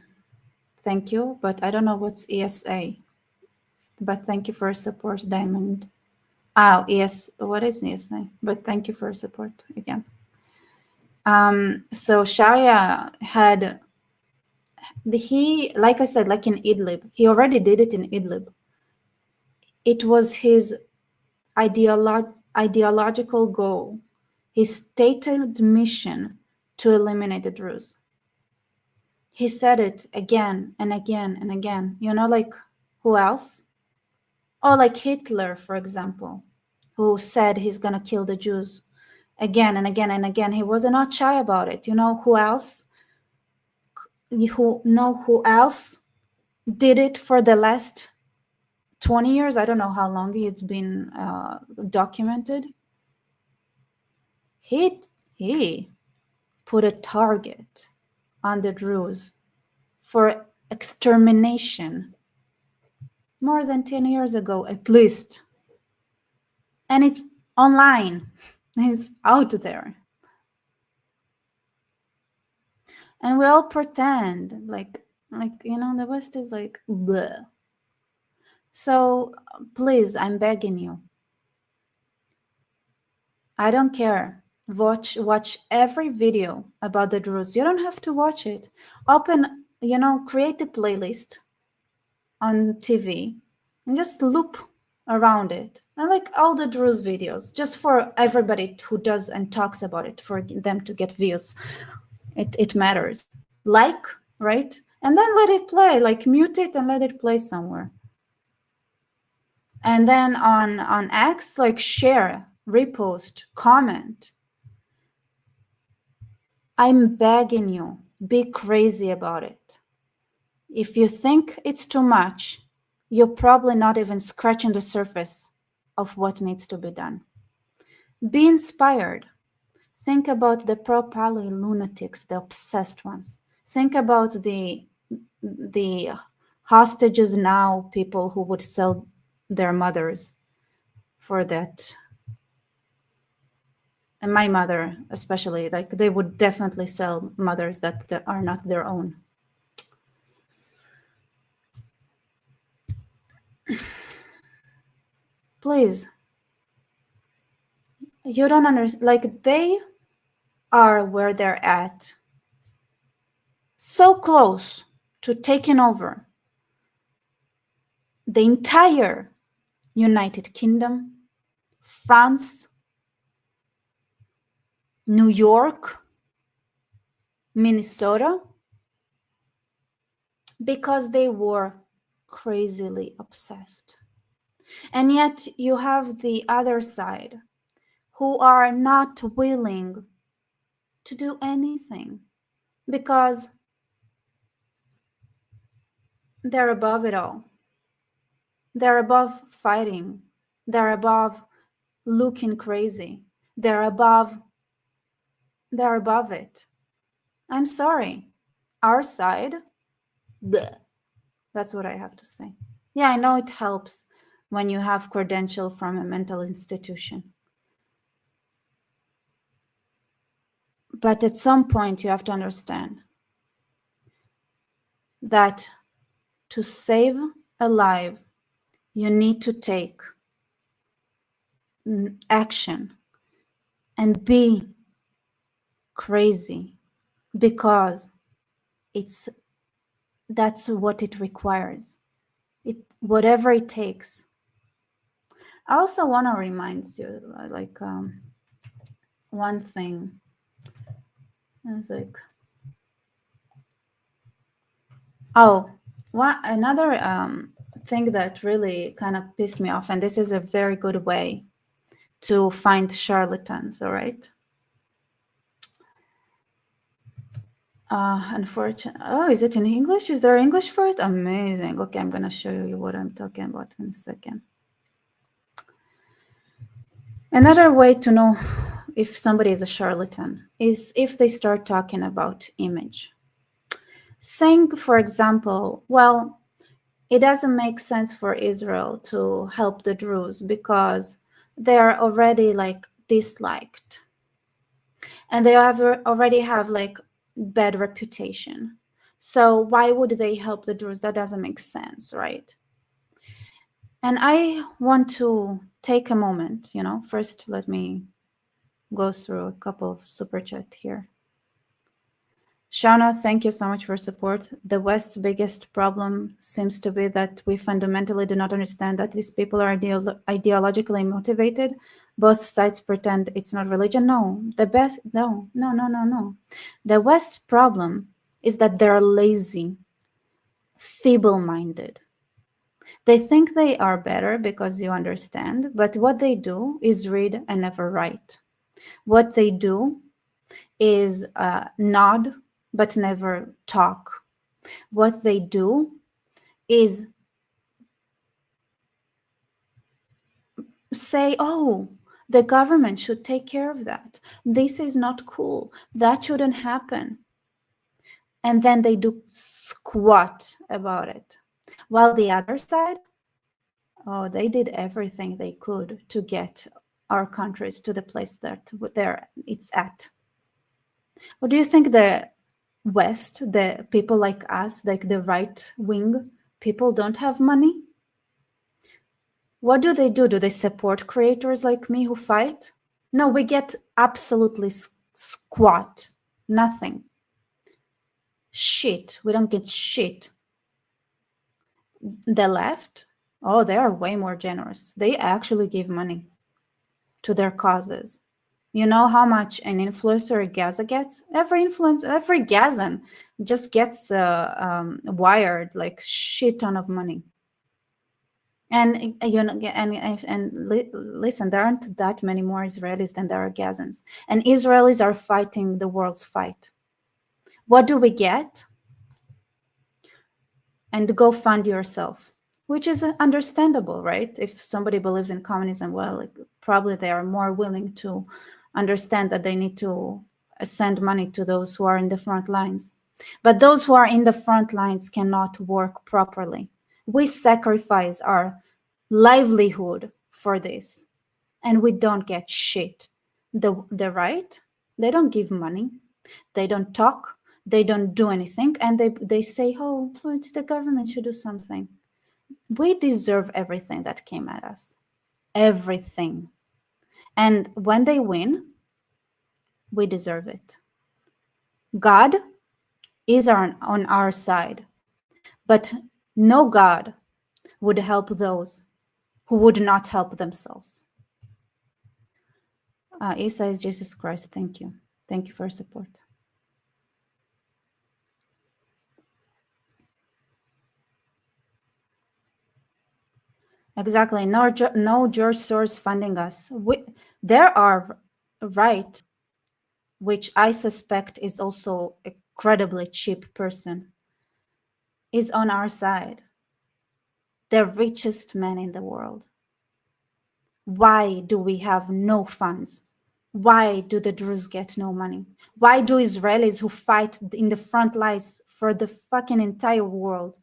Thank you, but I don't know what's ESA. But thank you for support, Diamond. Oh, yes, what is ESA? But thank you for support again. So Shaya had, like I said, like in Idlib, he already did it in Idlib. It was his ideological goal, his stated mission to eliminate the Druze. He said it again and again and again. Like who else? Oh, like Hitler, for example, who said he's going to kill the Jews again and again and again. He was not shy about it. Who else? Who else did it for the last 20 years? I don't know how long it's been documented. He put a target on the Druze for extermination more than 10 years ago, at least. And it's online. It's out there. And we all pretend like the West is like, bleh. So please, I'm begging you. I don't care. Watch every video about the Druze. You don't have to watch it. Open, create a playlist on TV and just loop around it. And like all the Druze videos, just for everybody who does and talks about it, for them to get views. It matters. Like, right? And then let it play, like mute it and let it play somewhere. And then on X, like share, repost, comment. I'm begging you, be crazy about it. If you think it's too much, you're probably not even scratching the surface of what needs to be done. Be inspired. Think about the pro-Pali lunatics, the obsessed ones. Think about the hostages now, people who would sell their mothers for that. And my mother, especially, like they would definitely sell mothers that are not their own. Please. You don't understand. Like they are where they're at. So close to taking over the entire United Kingdom, France, New York, Minnesota, because they were crazily obsessed. And yet you have the other side who are not willing to do anything because they're above it all. They're above fighting. They're above looking crazy. They're above it. I'm sorry. Our side, bleh. That's what I have to say. Yeah, I know it helps when you have credential from a mental institution. But at some point you have to understand that to save a life, you need to take action and be crazy because that's what it requires. Whatever it takes. I also want to remind you, like, one thing. I was like, another thing that really kind of pissed me off, and this is a very good way to find charlatans, all right? Unfortunately, is it in English? Is there English for it? Amazing. Okay, I'm going to show you what I'm talking about in a second. Another way to know if somebody is a charlatan is if they start talking about image. Saying, for example, well, it doesn't make sense for Israel to help the Druze because they are already like disliked and they already have like bad reputation. So why would they help the Druze? That doesn't make sense, right? And I want to take a moment, first let me go through a couple of super chat here. Shauna, thank you so much for support. The West's biggest problem seems to be that we fundamentally do not understand that these people are ideologically motivated. Both sides pretend it's not religion. No. The West's problem is that they're lazy, feeble-minded. They think they are better because you understand, but what they do is read and never write. What they do is nod but never talk. What they do is say, oh, the government should take care of that. This is not cool. That shouldn't happen. And then they do squat about it. While the other side, they did everything they could to get our countries to the place that it's at. What do you think the West, the people like us, like the right wing people, don't have money? What do? Do they support creators like me who fight? No, we get absolutely squat. Nothing. Shit. We don't get shit. The left, they are way more generous. They actually give money to their causes. You know how much an influencer Gaza gets? Every Gazan just gets wired like shit ton of money. And listen, there aren't that many more Israelis than there are Gazans. And Israelis are fighting the world's fight. What do we get? And go fund yourself, which is understandable, right? If somebody believes in communism, well, probably they are more willing to understand that they need to send money to those who are in the front lines. But those who are in the front lines cannot work properly. We sacrifice our livelihood for this, and we don't get shit. The right, they don't give money, they don't talk, they don't do anything, and they say, oh, the government should do something. We deserve everything that came at us. Everything. And when they win, we deserve it. God is on our side, but no God would help those who would not help themselves. Isa is Jesus Christ. Thank you. Thank you for your support. Exactly. No George Soros funding us. There are right, which I suspect is also a incredibly cheap person, is on our side. The richest man in the world. Why do we have no funds? Why do the Druze get no money? Why do Israelis who fight in the front lines for the fucking entire world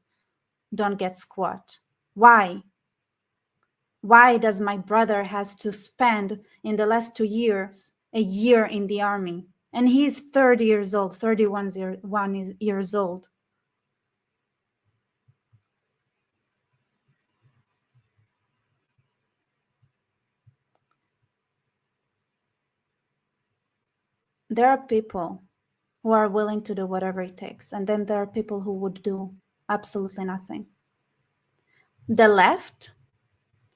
don't get squat? Why? Why does my brother has to spend in the last 2 years a year in the army? And he's 30 years old, 31 years old. There are people who are willing to do whatever it takes. And then there are people who would do absolutely nothing. The left,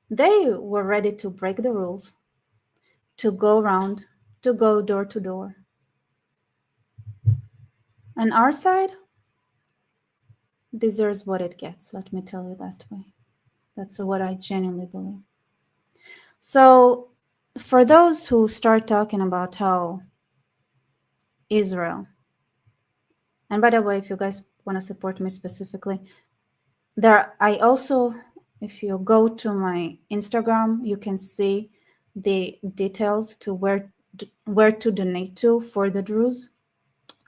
they were ready to break the rules, to go around, to go door to door. And our side deserves what it gets, let me tell you that way. That's what I genuinely believe. So for those who start talking about how Israel, and by the way, if you guys want to support me specifically, I also, if you go to my Instagram, you can see the details to where to donate to for the Druze.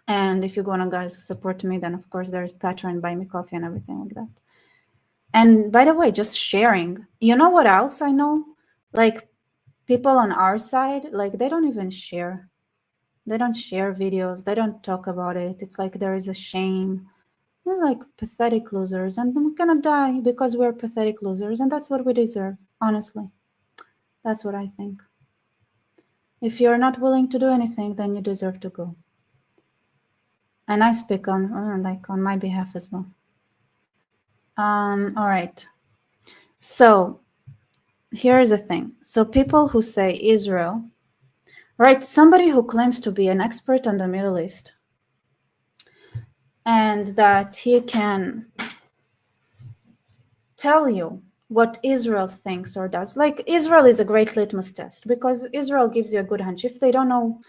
And if you want to guys support me, then of course there's Patreon, Buy Me Coffee, and everything like that. And by the way, just sharing. You know what else I know? Like people on our side, like they don't even share. They don't share videos. They don't talk about it. It's like there is a shame. It's like pathetic losers, and we're gonna die because we're pathetic losers, and that's what we deserve, honestly. That's what I think. If you're not willing to do anything, then you deserve to go. And I speak on my behalf as well. All right. So here's the thing. So people who say Israel, right? Somebody who claims to be an expert on the Middle East and that he can tell you what Israel thinks or does. Like Israel is a great litmus test because Israel gives you a good hunch. If they don't know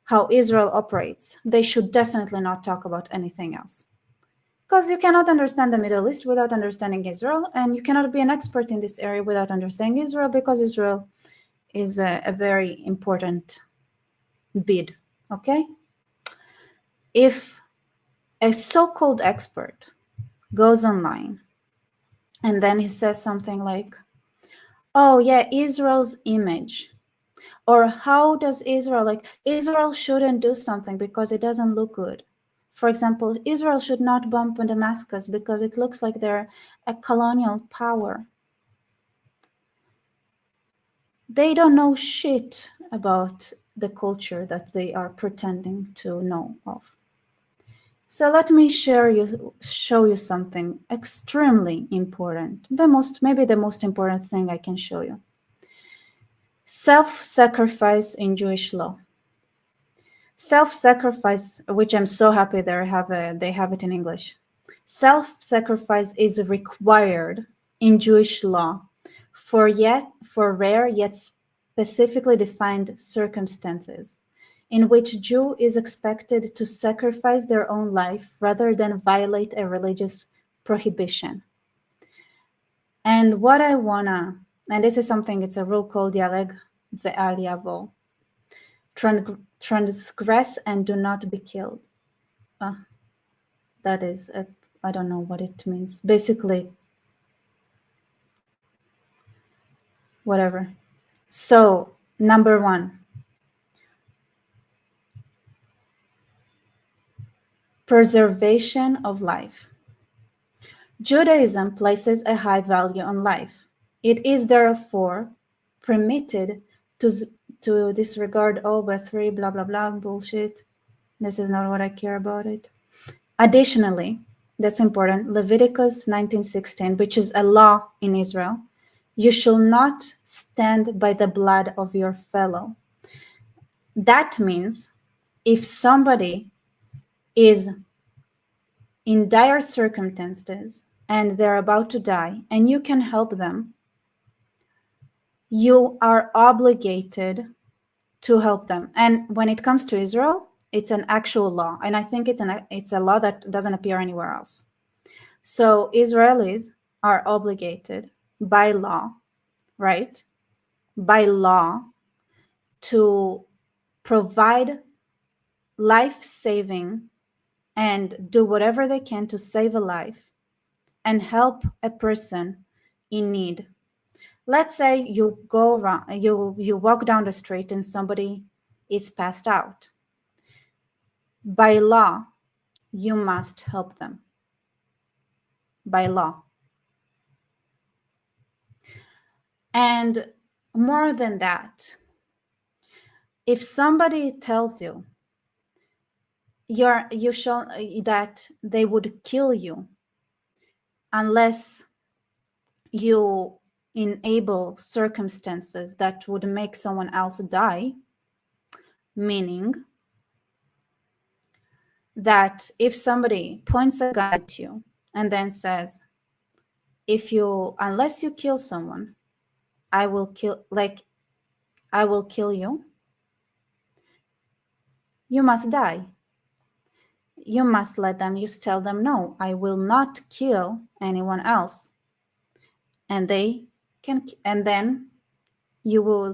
how Israel operates, they should definitely not talk about anything else. Because you cannot understand the Middle East without understanding Israel, and you cannot be an expert in this area without understanding Israel, because Israel is a very important bid, okay? If a so-called expert goes online and then he says something like, oh yeah, Israel's image, or how does Israel, like Israel shouldn't do something because it doesn't look good. For example, Israel should not bomb Damascus because it looks like they're a colonial power. They don't know shit about the culture that they are pretending to know of. So let me show you something extremely important. Maybe the most important thing I can show you. Self-sacrifice in Jewish law. Self-sacrifice, which I'm so happy they have it in English. Self-sacrifice is required in Jewish law for rare yet specifically defined circumstances in which Jew is expected to sacrifice their own life rather than violate a religious prohibition. And what I wanna, and this is something, it's a rule called Yareg ve'al yavo. Transgress and do not be killed. That is, I don't know what it means. Basically, whatever. So, number one, preservation of life. Judaism places a high value on life. It is therefore permitted to disregard all but three blah blah blah bullshit. This is not what I care about it. Additionally, that's important, Leviticus 19:16, which is a law in Israel, you shall not stand by the blood of your fellow. That means if somebody is in dire circumstances and they're about to die and you can help them, you are obligated to help them. And when it comes to Israel, it's an actual law. And I think it's a law that doesn't appear anywhere else. So Israelis are obligated by law, right? By law to provide life-saving and do whatever they can to save a life and help a person in need. Let's say you go around, you walk down the street and somebody is passed out. By law, you must help them. By law. And more than that, if somebody tells you that they would kill you unless you enable circumstances that would make someone else die, meaning that if somebody points a gun at you and then says, unless you kill someone, I will kill you, you must die. You must tell them, no, I will not kill anyone else. And then you'll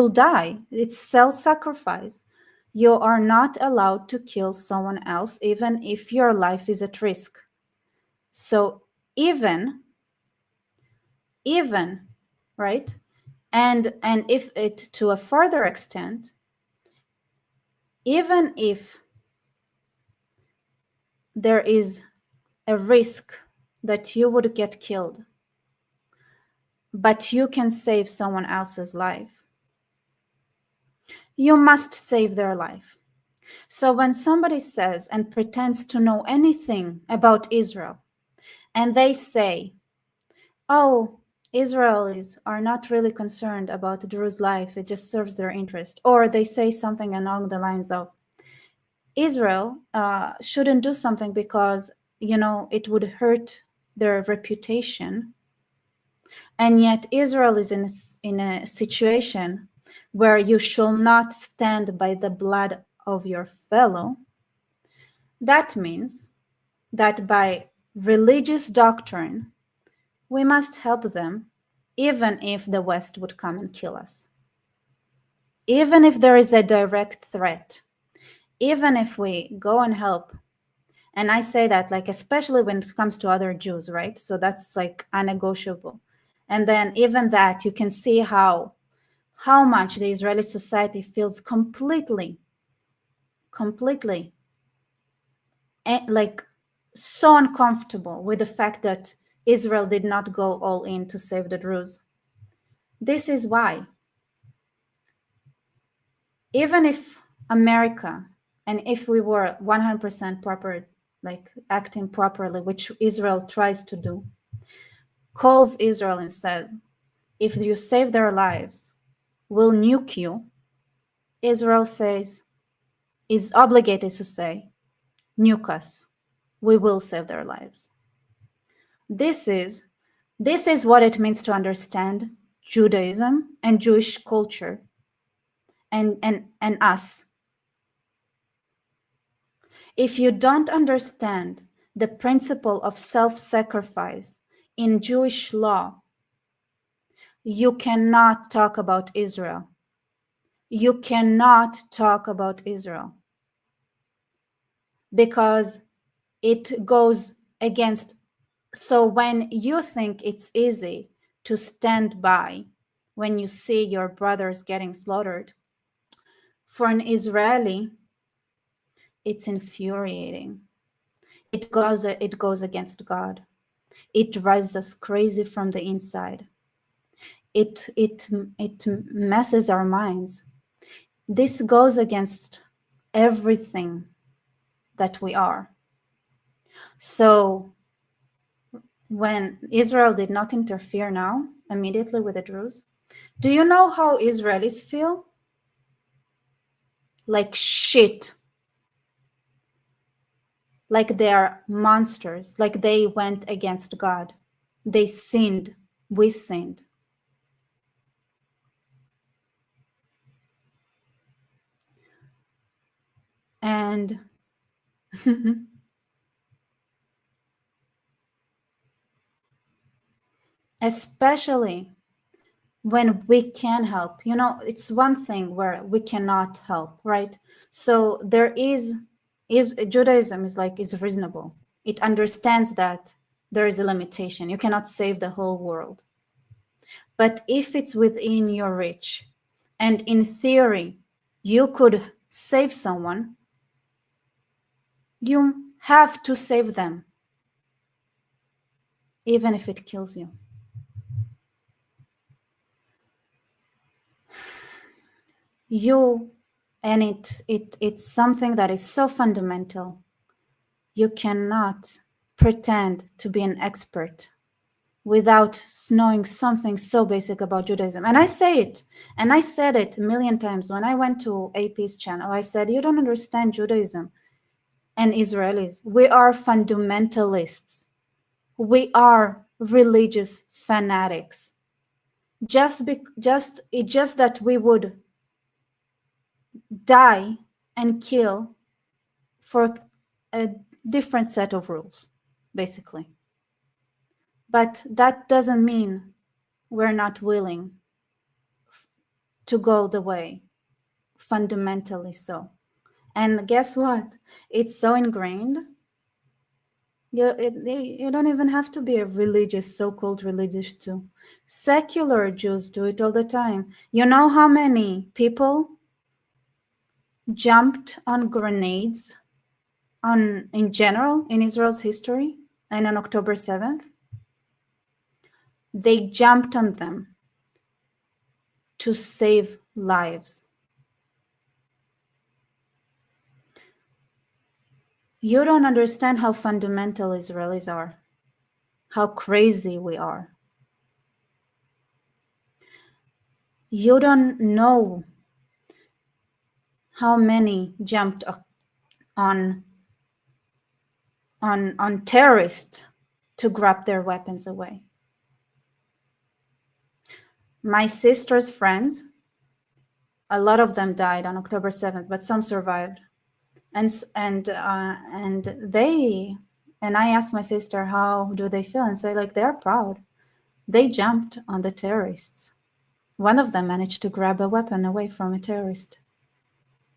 die. It's self-sacrifice. You are not allowed to kill someone else, even if your life is at risk. So even, right? And if it, to a further extent, even if there is a risk that you would get killed, but you can save someone else's life, you must save their life. So when somebody says and pretends to know anything about Israel, and they say, oh, Israelis are not really concerned about Druze life, it just serves their interest, or they say something along the lines of, Israel shouldn't do something because, it would hurt their reputation. And yet Israel is in a situation where you shall not stand by the blood of your fellow. That means that by religious doctrine, we must help them, even if the West would come and kill us. Even if there is a direct threat, even if we go and help. And I say that, especially when it comes to other Jews, right? So that's unnegotiable. And then even that, you can see how much the Israeli society feels completely so uncomfortable with the fact that Israel did not go all in to save the Druze. This is why. Even if America, and if we were 100% proper, acting properly, which Israel tries to do, calls Israel and says, if you save their lives, we'll nuke you. Israel is obligated to say, nuke us. We will save their lives. This is what it means to understand Judaism and Jewish culture and us. If you don't understand the principle of self-sacrifice in Jewish law, you cannot talk about Israel. You cannot talk about Israel because it goes against. So when you think it's easy to stand by when you see your brothers getting slaughtered, for an Israeli, it's infuriating. It goes against God. It drives us crazy from the inside. It messes our minds. This goes against everything that we are. So when Israel did not interfere now immediately with the Druze, do you know how Israelis feel? Like shit. Like they are monsters, like they went against God. They sinned. We sinned. And especially when we can help. You know, it's one thing where we cannot help, right? So there is Judaism is reasonable. It understands that there is a limitation. You cannot save the whole world. But if it's within your reach, and in theory, you could save someone, you have to save them, even if it kills you. And it's something that is so fundamental. You cannot pretend to be an expert without knowing something so basic about Judaism. And I say it, and I said it a million times when I went to AP's channel. I said, you don't understand Judaism and Israelis. We are fundamentalists. We are religious fanatics. Just that we would die and kill for a different set of rules, basically. But that doesn't mean we're not willing to go the way, fundamentally so. And guess what? It's so ingrained. You don't even have to be a religious, so-called religious too. Secular Jews do it all the time. You know how many people jumped on grenades in general in Israel's history and on October 7th? They jumped on them to save lives. You don't understand how fundamental Israelis are, how crazy we are. You don't know how many jumped on terrorists to grab their weapons away. My sister's friends, a lot of them died on October 7th, but some survived. And I asked my sister, how do they feel? And say, like, they're proud. They jumped on the terrorists. One of them managed to grab a weapon away from a terrorist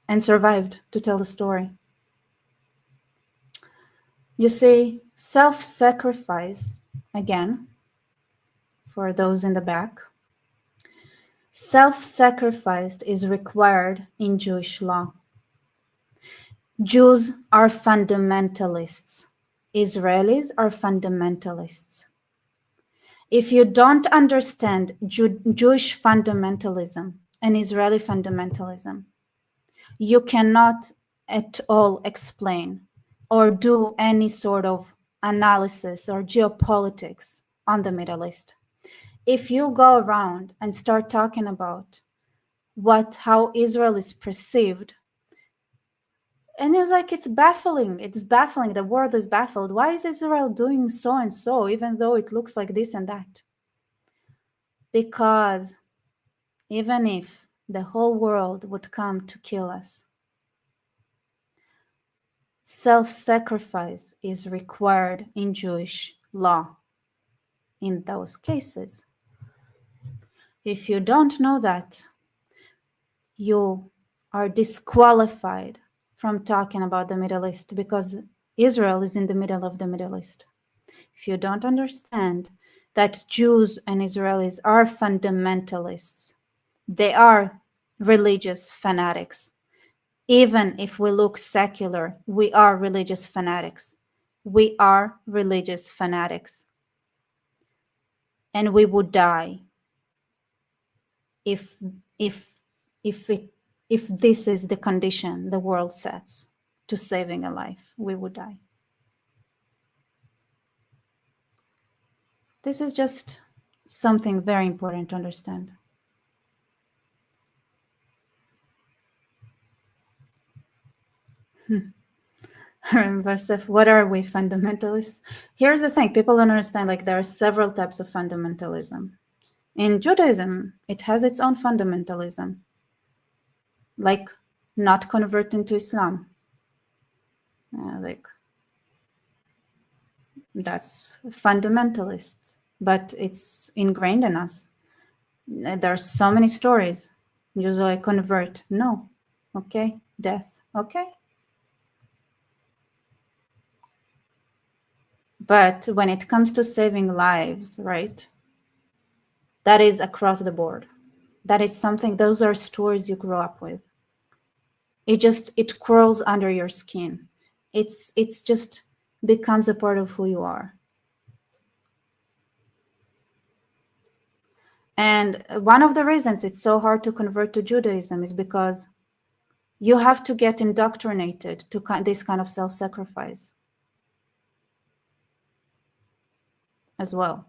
and survived to tell the story. You see, self-sacrifice, again, for those in the back, self-sacrifice is required in Jewish law. Jews are fundamentalists. Israelis are fundamentalists. If you don't understand Jewish fundamentalism and Israeli fundamentalism, you cannot at all explain or do any sort of analysis or geopolitics on the Middle East. If you go around and start talking about how Israel is perceived, and it's like, it's baffling. The world is baffled. Why is Israel doing so and so, even though it looks like this and that? Because even if the whole world would come to kill us, self-sacrifice is required in Jewish law in those cases. If you don't know that, you are disqualified from talking about the Middle East, because Israel is in the middle of the Middle East. If you don't understand that Jews and Israelis are fundamentalists, they are religious fanatics. Even if we look secular, we are religious fanatics. We are religious fanatics. And we would die if this is the condition the world sets to saving a life. We would die. This is just something very important to understand. What are we, fundamentalists? Here's the thing, people don't understand, like, there are several types of fundamentalism. In Judaism, it has its own fundamentalism, like not converting to Islam. Like, that's fundamentalist, but it's ingrained in us. There are so many stories. Usually convert. No. Okay. Death. Okay. But when it comes to saving lives, right? That is across the board. That is something, those are stories you grow up with. It crawls under your skin. It's just becomes a part of who you are. And one of the reasons it's so hard to convert to Judaism is because you have to get indoctrinated to this kind of self-sacrifice as well.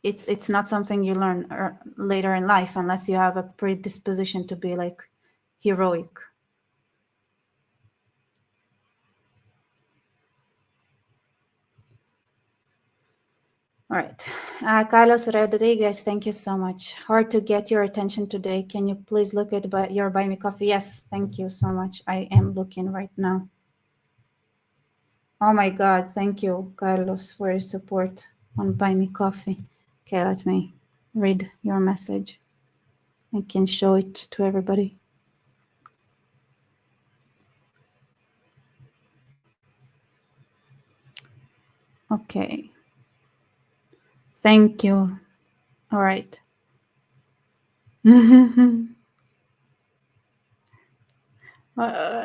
It's not something you learn later in life unless you have a predisposition to be like heroic. All right. Carlos Rodriguez, thank you so much. Hard to get your attention today. Can you please look at your Buy Me Coffee? Yes, thank you so much. I am looking right now. Oh my God, thank you, Carlos, for your support on Buy Me Coffee. Okay, let me read your message. I can show it to everybody. Okay. Thank you. All right.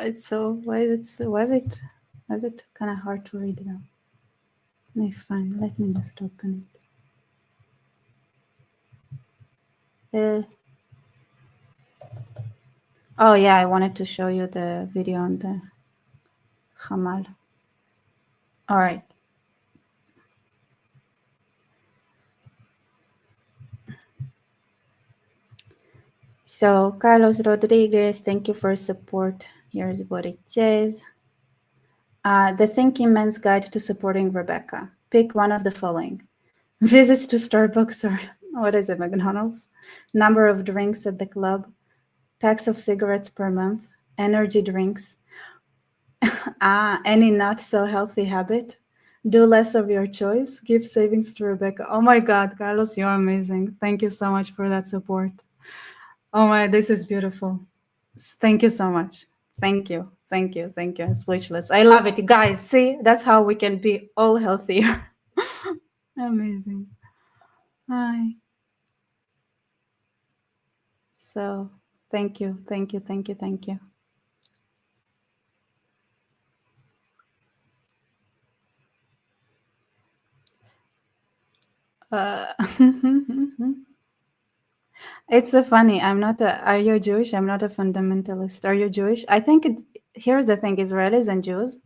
It's so, was it kind of hard to read now? Fine, let me just open it. Oh yeah, I wanted to show you the video on the Hamal. All right. So Carlos Rodriguez, thank you for support. Here's what it says. The Thinking Man's Guide to Supporting Rebecca. Pick one of the following. Visits to Starbucks or what is it, McDonald's? Number of drinks at the club. Packs of cigarettes per month. Energy drinks. Any not so healthy habit. Do less of your choice. Give savings to Rebecca. Oh my God, Carlos, you're amazing. Thank you so much for that support. Oh my, this is beautiful. Thank you so much. Thank you. Thank you. Thank you. I'm speechless. I love it. Guys, see, that's how we can be all healthier. Amazing. Hi. So thank you. Thank you. Thank you. Thank you. It's so funny. Are you Jewish? I'm not a fundamentalist. Are you Jewish? I think here's the thing, Israelis and Jews,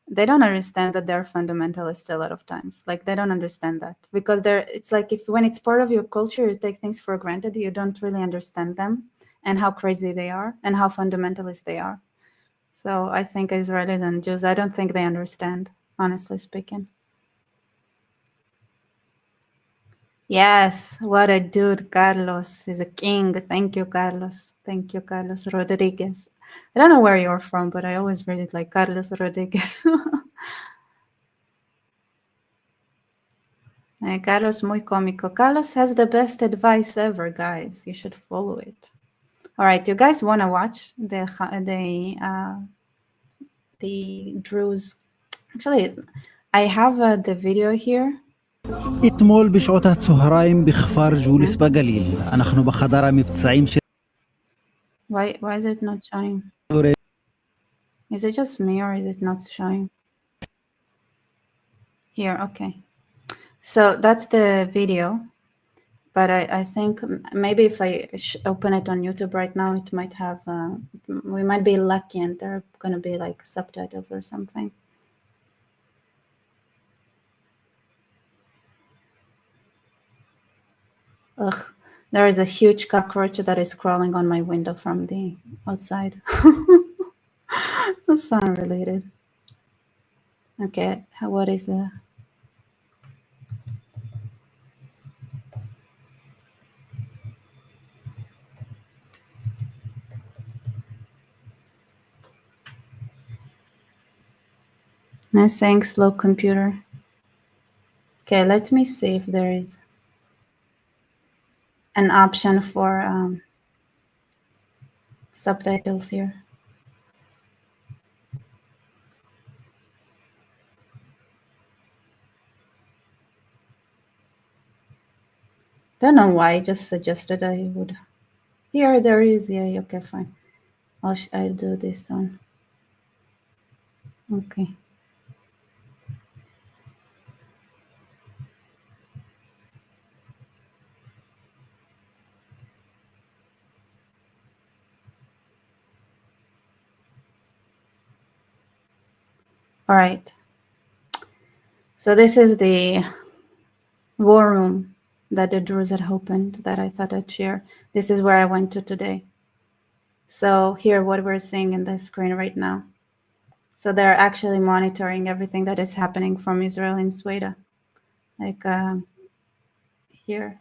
they don't understand that they're fundamentalists a lot of times. Like they don't understand that because it's like when it's part of your culture, you take things for granted. You don't really understand them and how crazy they are and how fundamentalist they are. So I think Israelis and Jews, I don't think they understand, honestly speaking. Yes, what a dude, Carlos. He's a king. Thank you, Carlos. Thank you, Carlos Rodriguez. I don't know where you're from, but I always read it like Carlos Rodriguez. Carlos muy cómico. Carlos has the best advice ever, guys. You should follow it. All right, you guys want to watch the Druze? Actually, I have the video here. אתמול בשעות הצהריים בכפר ג'וליס בגליל, אנחנו בחדר המבצעים של... Why is it not showing? Is it just me or is it not showing? Here, okay. So that's the video, but I think maybe if I open it on YouTube right now, it might have, we might be lucky and there are going to be like subtitles or something. Ugh, there is a huge cockroach that is crawling on my window from the outside. That's unrelated. Okay, what is the... I'm saying slow computer. Okay, let me see if there is an option for subtitles here. Don't know why I just suggested I would. Here there is, yeah, okay, fine. I'll do this one. Okay. All right. So this is the war room that the Druze had opened that I thought I'd share. This is where I went to today. So here, what we're seeing in the screen right now. So they're actually monitoring everything that is happening from Israel in Sweden. Like here.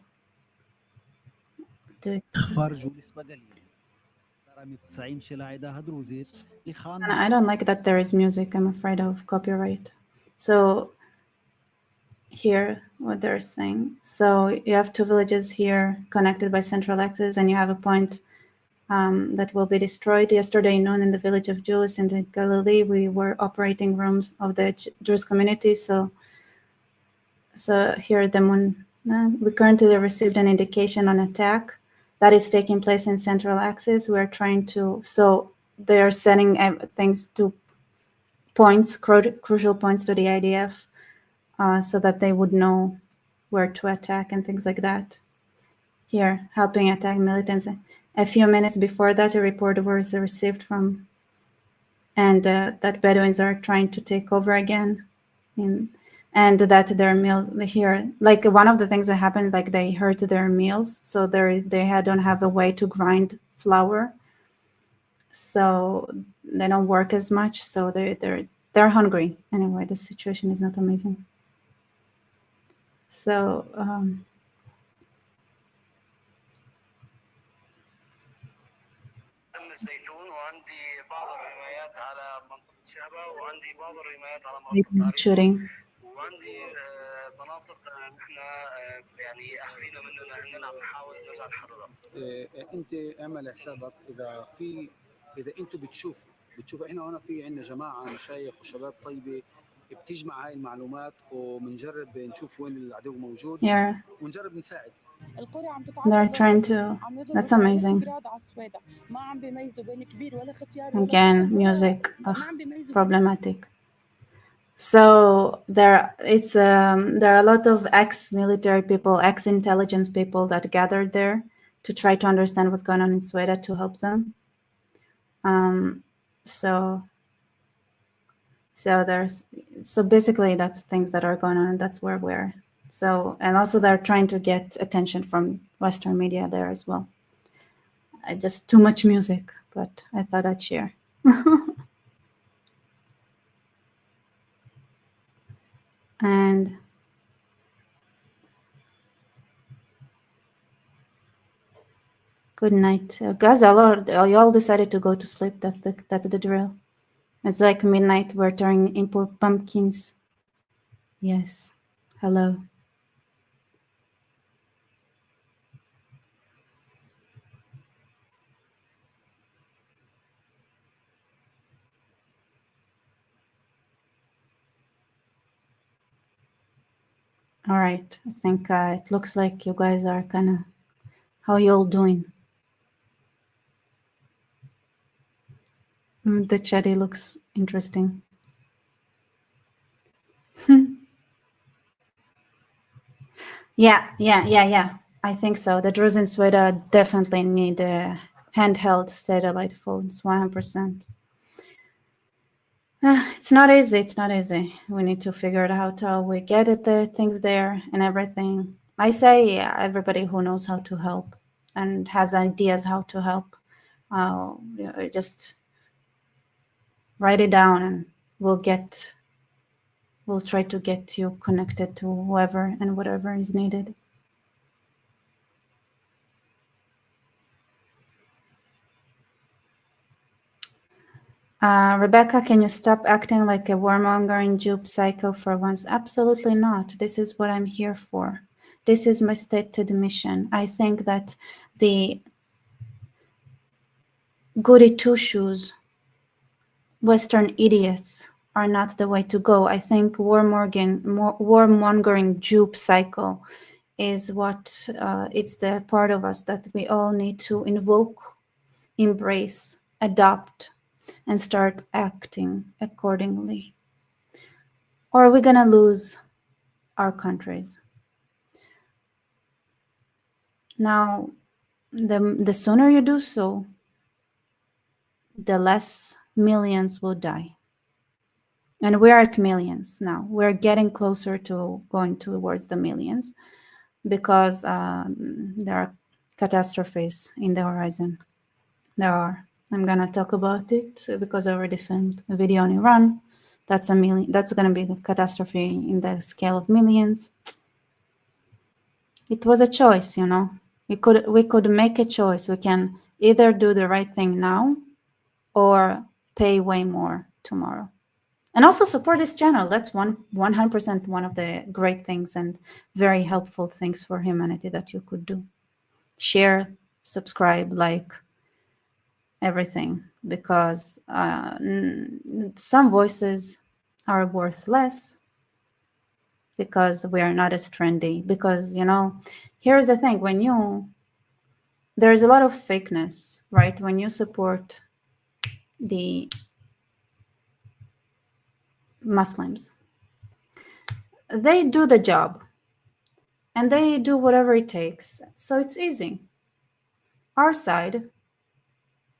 Do it. إخفار جوليس بقليل ترى مبتسعين شلا عيدها دروزيت لخان I don't like that there is music. I'm afraid of copyright. So here, what they're saying. So you have two villages here connected by central axis, and you have a point that will be destroyed. Yesterday noon in the village of Jews in the Galilee, we were operating rooms of the Druze community. So here the moon. We currently received an indication on attack that is taking place in central axis. We're trying to, so they're sending things to points, crucial points to the IDF, so that they would know where to attack and things like that. Here, helping attack militants. A few minutes before that, a report was received from, and that Bedouins are trying to take over again, and that their meals here, like one of the things that happened, like they hurt their meals, so they don't have a way to grind flour, so they don't work as much, so they're hungry. Anyway, the situation is not amazing. So shooting. وعندي مناطق نحن يعني اخذنا منه هن عم نحاول نرجع نحررها. انت اعمل حسابك اذا انتم بتشوفوا احنا هنا في عندنا جماعه مشايخ وشباب طيبه بتجمع هاي المعلومات وبنجرب نشوف وين العدو موجود ونجرب نساعد. They're trying to. That's amazing. Again, music. Problematic. So there are a lot of ex-military people, ex-intelligence people that gathered there to try to understand what's going on in Sweden to help them. So basically that's things that are going on, and that's where we're. So, and also they're trying to get attention from Western media there as well. Just too much music, but I thought I'd share. And good night, guys. You all decided to go to sleep. That's the drill. It's like midnight. We're turning into pumpkins. Yes. Hello. All right. I think it looks like you guys are kind of. How you all doing? The chatty looks interesting. Yeah. I think so. The Druze in Sweden definitely need handheld satellite phones, 100%. It's not easy. We need to figure out how we get it, the things there and everything. I say everybody who knows how to help and has ideas how to help, just write it down, and we'll try to get you connected to whoever and whatever is needed. Rebecca, can you stop acting like a warmongering Jew psycho for once? Absolutely not. This is what I'm here for. This is my stated mission. I think that the goody two-shoes, Western idiots are not the way to go. I think warmongering Jew psycho is what it's the part of us that we all need to invoke, embrace, adopt, and start acting accordingly. Or are we gonna lose our countries? Now, the sooner you do so, the less millions will die. And we're at millions now. We're getting closer to going towards the millions because there are catastrophes in the horizon. There are. I'm gonna talk about it because I already filmed a video on Iran. That's gonna be a catastrophe in the scale of millions. It was a choice, you know. We could make a choice. We can either do the right thing now or pay way more tomorrow. And also support this channel. That's 100% one of the great things and very helpful things for humanity that you could do. Share, subscribe, like, everything, because some voices are worth less because we are not as trendy. Because, you know, here's the thing, there's a lot of fakeness, right? When you support the Muslims, they do the job and they do whatever it takes. So it's easy. Our side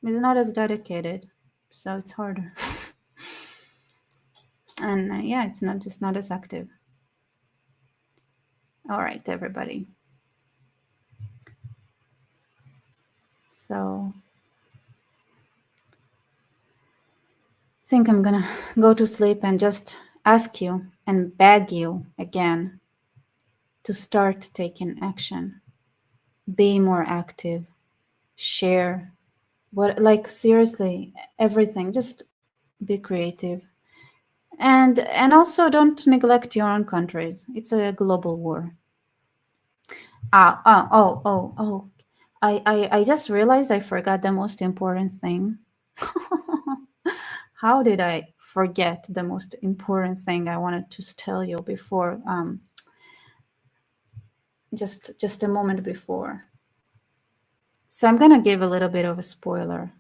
is not as dedicated, so it's harder. And yeah, it's not as active. All right, everybody. So I think I'm gonna go to sleep and just ask you and beg you again to start taking action. Be more active. Share. Seriously, everything. Just be creative. And also don't neglect your own countries. It's a global war. I just realized I forgot the most important thing. How did I forget the most important thing I wanted to tell you before? Just a moment before. So I'm gonna give a little bit of a spoiler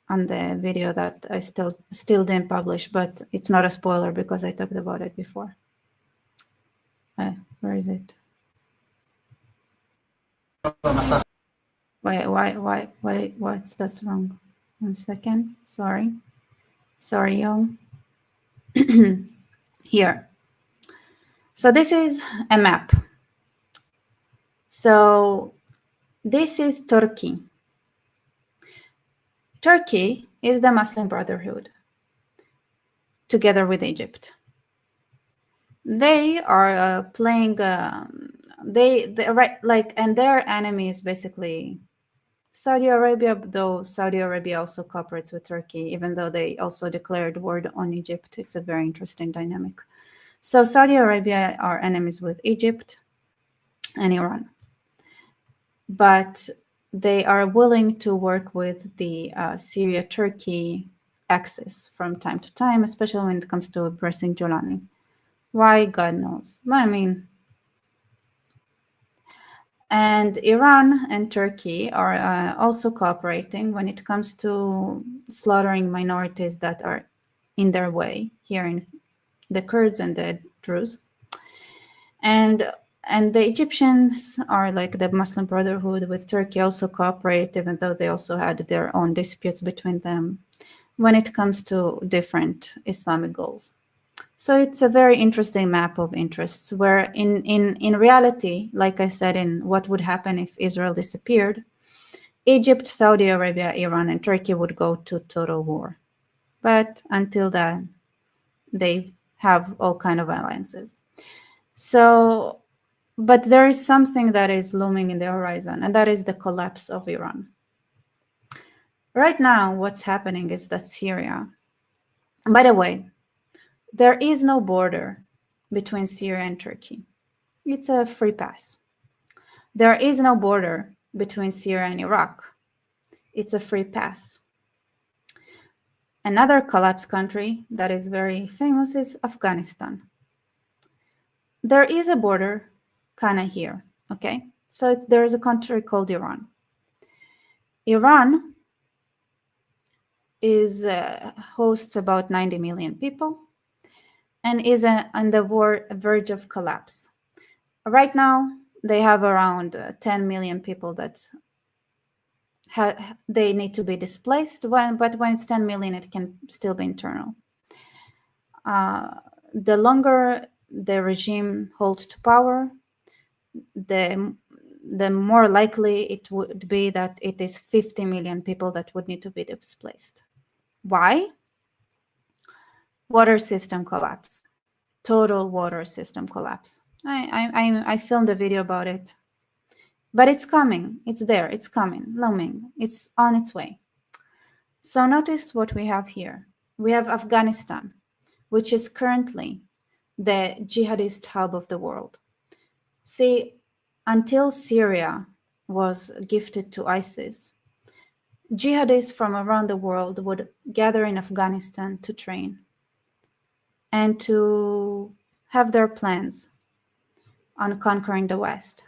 on the video that I still didn't publish, but it's not a spoiler because I talked about it before. Where is it? What's that's wrong? 1 second. Sorry, y'all. Here. So this is a map. So this is Turkey. Turkey is the Muslim Brotherhood, together with Egypt. They are playing. And their enemy is basically Saudi Arabia. Though Saudi Arabia also cooperates with Turkey, even though they also declared war on Egypt. It's a very interesting dynamic. So Saudi Arabia are enemies with Egypt and Iran, but they are willing to work with the Syria-Turkey axis from time to time, especially when it comes to addressing Jolani. Why? God knows. I mean, and Iran and Turkey are also cooperating when it comes to slaughtering minorities that are in their way, here in the Kurds and the Druze. And the Egyptians are like the Muslim Brotherhood with Turkey also cooperate, even though they also had their own disputes between them when it comes to different Islamic goals. So it's a very interesting map of interests where in reality, like I said, in what would happen if Israel disappeared, Egypt, Saudi Arabia, Iran, and Turkey would go to total war. But until then, they have all kind of alliances. So, but there is something that is looming in the horizon, and that is the collapse of Iran. Right now, what's happening is that Syria, and by the way, there is no border between Syria and Turkey. It's a free pass. There is no border between Syria and Iraq. It's a free pass. Another collapsed country that is very famous is Afghanistan. There is a border kind of here, okay? So there is a country called Iran. Iran hosts about 90 million people and is on the verge of collapse. Right now, they have around 10 million people that they need to be displaced, but when it's 10 million, it can still be internal. The longer the regime holds to power, the more likely it would be that it is 50 million people that would need to be displaced. Why? Water system collapse. Total water system collapse. I filmed a video about it. But it's coming. It's there. It's coming. Looming. It's on its way. So notice what we have here. We have Afghanistan, which is currently the jihadist hub of the world. See, until Syria was gifted to ISIS, jihadists from around the world would gather in Afghanistan to train and to have their plans on conquering the West.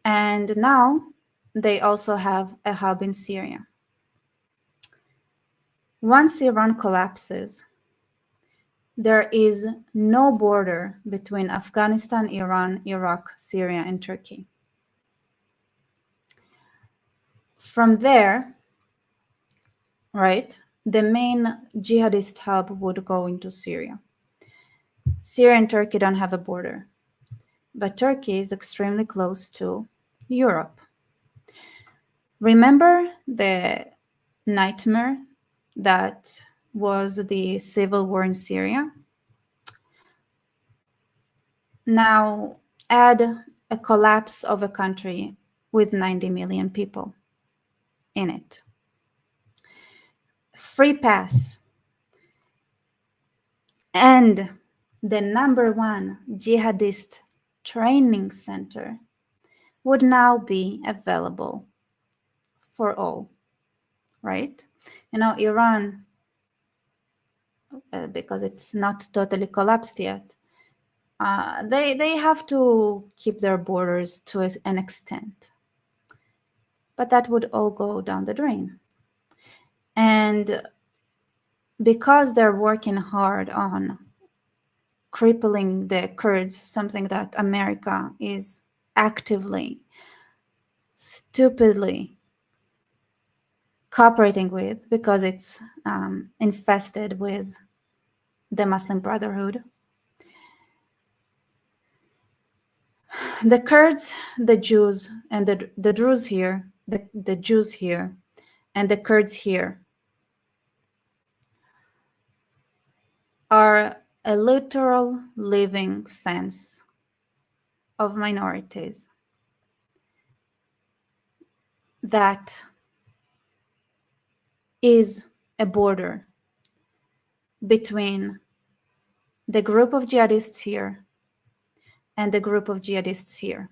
And now they also have a hub in Syria. Once Iran collapses, there is no border between Afghanistan, Iran, Iraq, Syria, and Turkey. From there, right, the main jihadist hub would go into Syria. Syria and Turkey don't have a border, but Turkey is extremely close to Europe. Remember the nightmare that was the civil war in Syria? Now add a collapse of a country with 90 million people in it. Free pass. And the #1 jihadist training center would now be available for all, right? You know, Iran, because it's not totally collapsed yet, they have to keep their borders to an extent. But that would all go down the drain. And because they're working hard on crippling the Kurds, something that America is actively, stupidly cooperating with because it's infested with the Muslim Brotherhood. The Kurds, the Jews, and the Druze here, the Jews here, and the Kurds here are a literal living fence of minorities that is a border between the group of jihadists here and the group of jihadists here.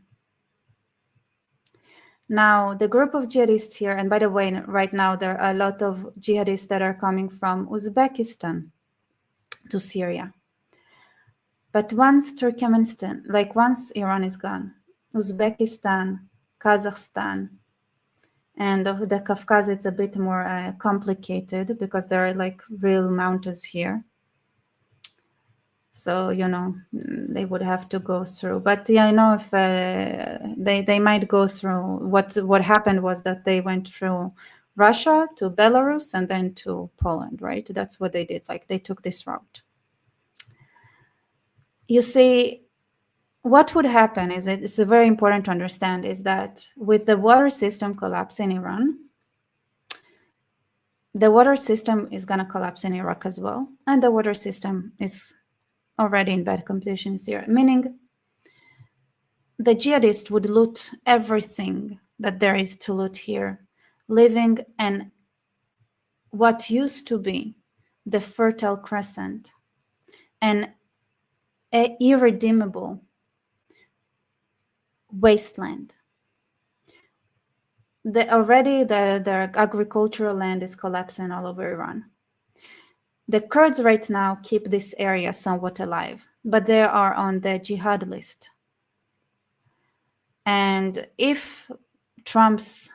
Now, the group of jihadists here, and by the way, right now there are a lot of jihadists that are coming from Uzbekistan to Syria. But once Turkmenistan, like once Iran is gone, Uzbekistan, Kazakhstan, and of the Kafkaz, it's a bit more complicated because there are like real mountains here. So, you know, they would have to go through. But yeah, I know if they might go through, what happened was that they went through Russia to Belarus and then to Poland, right? That's what they did. Like they took this route. You see, what would happen is it's very important to understand is that with the water system collapse in Iran, the water system is going to collapse in Iraq as well. And the water system is already in bad conditions here, meaning the jihadists would loot everything that there is to loot here living in what used to be the Fertile Crescent, an irredeemable wasteland. Already the agricultural land is collapsing all over Iran. The Kurds right now keep this area somewhat alive, but they are on the jihad list. And if Trump's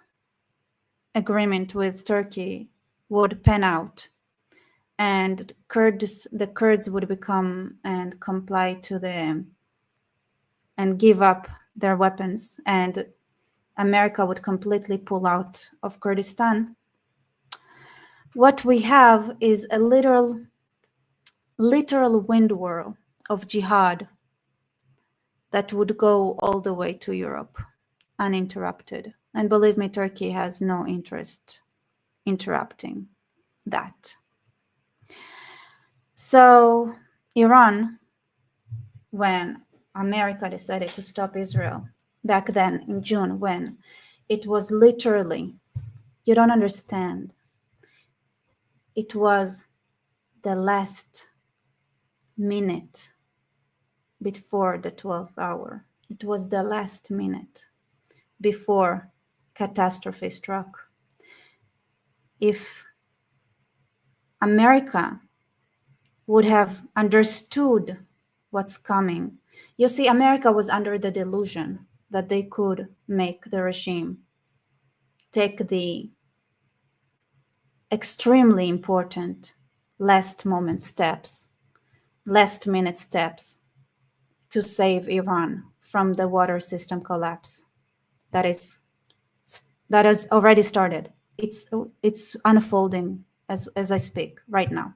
agreement with Turkey would pan out and the Kurds would become and comply to and give up their weapons, and America would completely pull out of Kurdistan, what we have is a literal wind whirl of jihad that would go all the way to Europe uninterrupted. And believe me, Turkey has no interest interrupting that. So Iran, when America decided to stop Israel back then in June, when it was literally, you don't understand, it was the last minute before the 12th hour. It was the last minute before catastrophe struck. If America would have understood what's coming, you see, America was under the delusion that they could make the regime take the extremely important last minute steps to save Iran from the water system collapse that has already started. It's unfolding as I speak right now.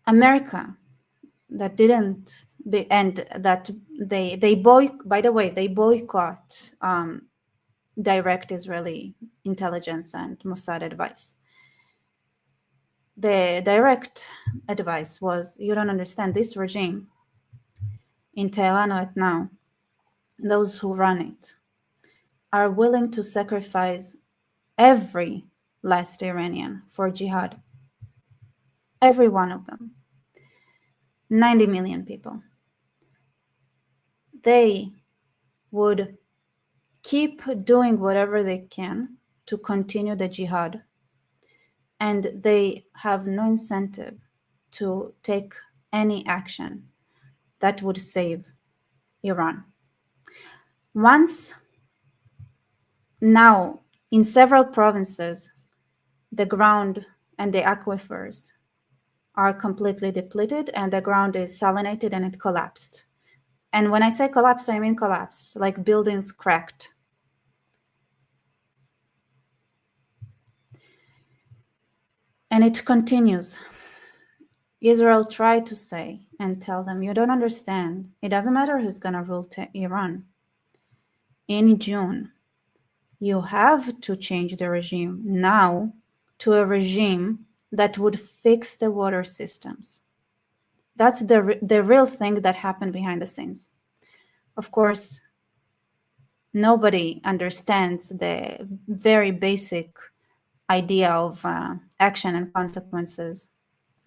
America that didn't be, and that they boycott direct Israeli intelligence and Mossad advice. The direct advice was, you don't understand, this regime in Tehran right now, those who run it, are willing to sacrifice every last Iranian for jihad. Every one of them. 90 million people. They would keep doing whatever they can to continue the jihad. And they have no incentive to take any action that would save Iran. Once now, in several provinces, the ground and the aquifers are completely depleted and the ground is salinated and it collapsed. And when I say collapsed, I mean collapsed, like buildings cracked. And it continues. Israel tried to say and tell them, you don't understand. It doesn't matter who's going to rule Iran. In June, you have to change the regime now to a regime that would fix the water systems. That's the real thing that happened behind the scenes. Of course, nobody understands the very basic idea of action and consequences,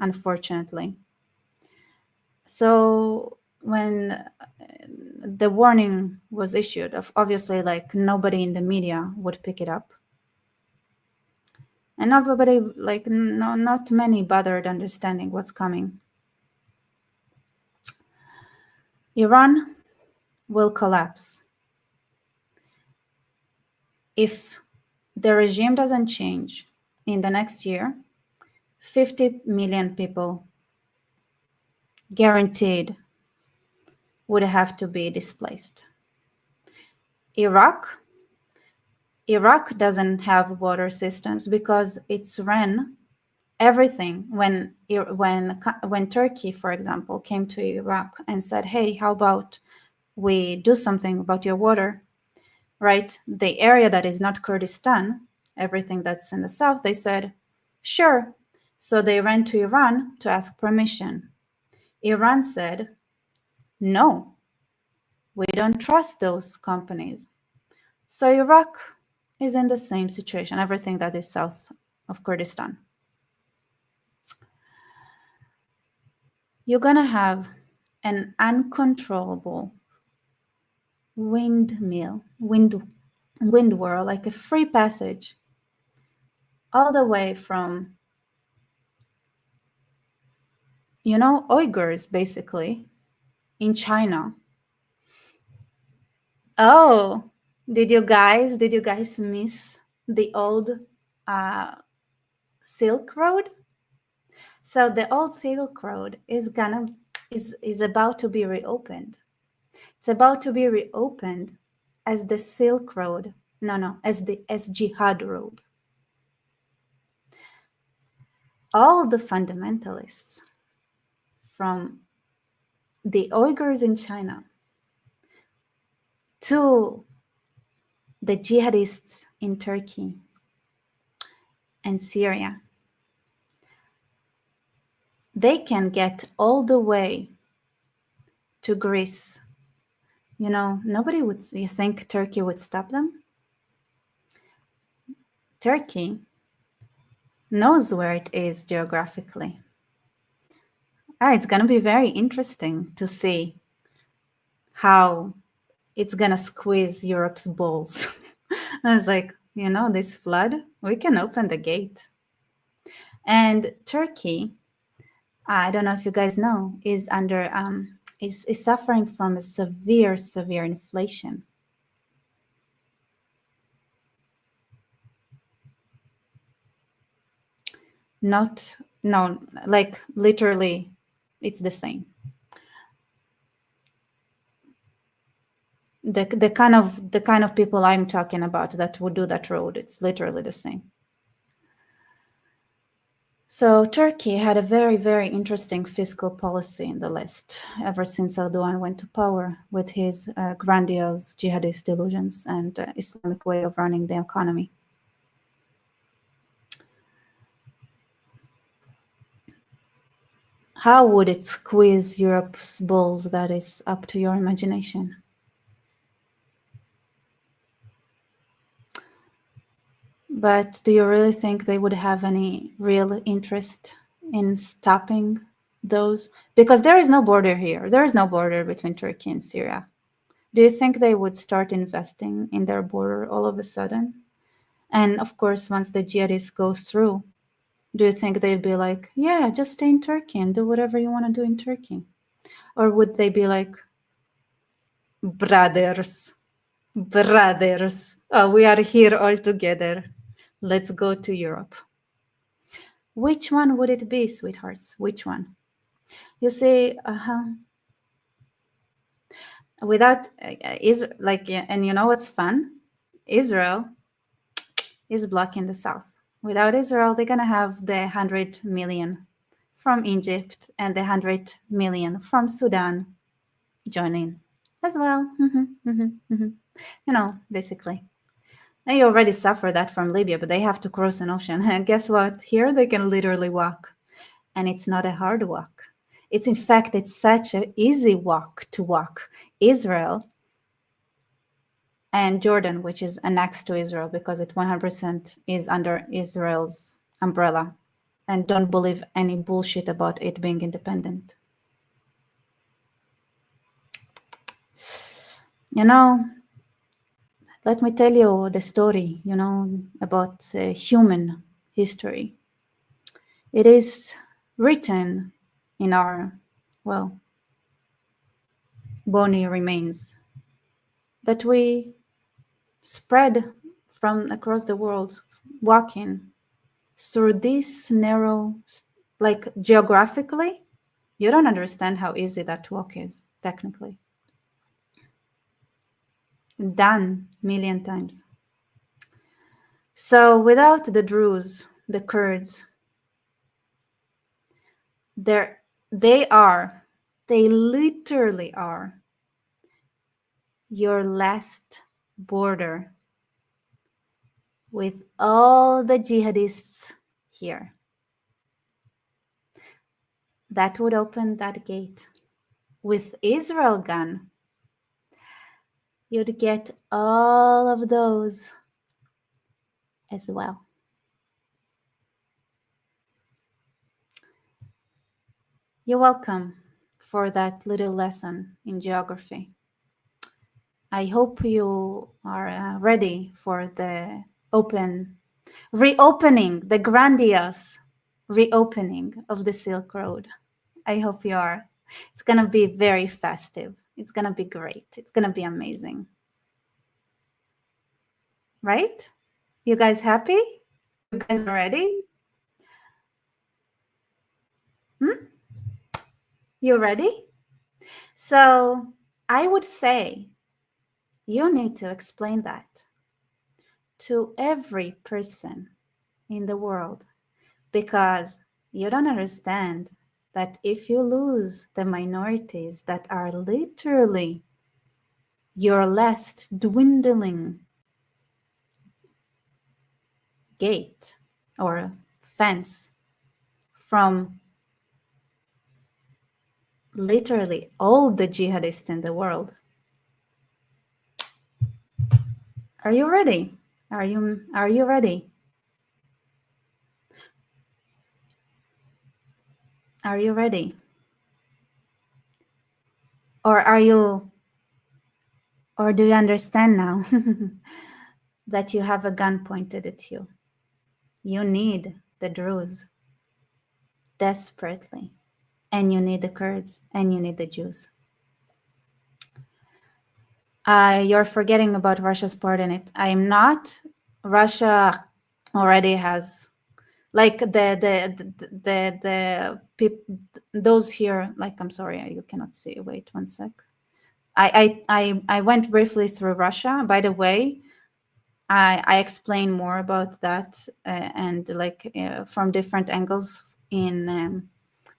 unfortunately. So when the warning was issued, obviously, like, nobody in the media would pick it up. And nobody, like, not many bothered understanding what's coming. Iran will collapse if the regime doesn't change in the next year. 50 million people guaranteed would have to be displaced. Iraq doesn't have water systems because it's ran everything. When Turkey, for example, came to Iraq and said, hey, how about we do something about your water, right? The area that is not Kurdistan, everything that's in the south, they said, sure. So they ran to Iran to ask permission. Iran said, no, we don't trust those companies. So Iraq is in the same situation, everything that is south of Kurdistan. You're going to have an uncontrollable wind whirl, like a free passage all the way from, Uyghurs, basically, in China. Oh, did you guys miss the old Silk Road? So the old Silk Road is about to be reopened. It's about to be reopened as the Silk Road. As Jihad Road. All the fundamentalists from the Uyghurs in China to the jihadists in Turkey and Syria, they can get all the way to Greece. You think Turkey would stop them? Turkey knows where it is geographically. It's going to be very interesting to see how it's going to squeeze Europe's balls. I was like, this flood, we can open the gate. And Turkey, I don't know if you guys know, is under is suffering from a severe inflation. Like literally, it's the same. The kind of people I'm talking about that would do that road, it's literally the same. So Turkey had a very, very interesting fiscal policy in the list ever since Erdogan went to power with his grandiose jihadist delusions and Islamic way of running the economy. How would it squeeze Europe's balls? That is up to your imagination. But do you really think they would have any real interest in stopping those? Because there is no border here. There is no border between Turkey and Syria. Do you think they would start investing in their border all of a sudden? And of course, once the jihadists go through, do you think they'd be like, yeah, just stay in Turkey and do whatever you want to do in Turkey? Or would they be like, brothers, we are here all together. Let's go to Europe. Which one would it be, sweethearts? Which one? You see, without Israel, and you know what's fun? Israel is blocking the South. Without Israel, they're gonna have the 100 million from Egypt and the 100 million from Sudan join in as well. Basically. They already suffer that from Libya, but they have to cross an ocean. And guess what? Here they can literally walk. And it's not a hard walk. It's in fact, it's such an easy walk to walk. Israel and Jordan, which is annexed to Israel because it 100% is under Israel's umbrella. And don't believe any bullshit about it being independent. Let me tell you the story, about human history. It is written in our, bony remains that we spread from across the world, walking through this narrow, geographically, you don't understand how easy that walk is, technically. Done a million times. So without the Druze, the Kurds, they literally are your last border with all the jihadists here. That would open that gate. With Israel gone, you'd get all of those as well. You're welcome for that little lesson in geography. I hope you are ready for the reopening, the grandiose reopening of the Silk Road. I hope you are. It's going to be very festive. It's going to be great. It's going to be amazing. Right? You guys happy? You guys ready? You ready? So I would say you need to explain that to every person in the world, because you don't understand that if you lose the minorities that are literally your last dwindling gate or fence from literally all the jihadists in the world. Are you ready? Are you ready? Are you ready? Or do you understand now that you have a gun pointed at you? You need the Druze desperately, and you need the Kurds, and you need the Jews. You're forgetting about Russia's part in it. I'm not. Russia already has, like those here. Like, I'm sorry, you cannot see. Wait 1 sec. I went briefly through Russia. By the way, I explain more about that and from different angles in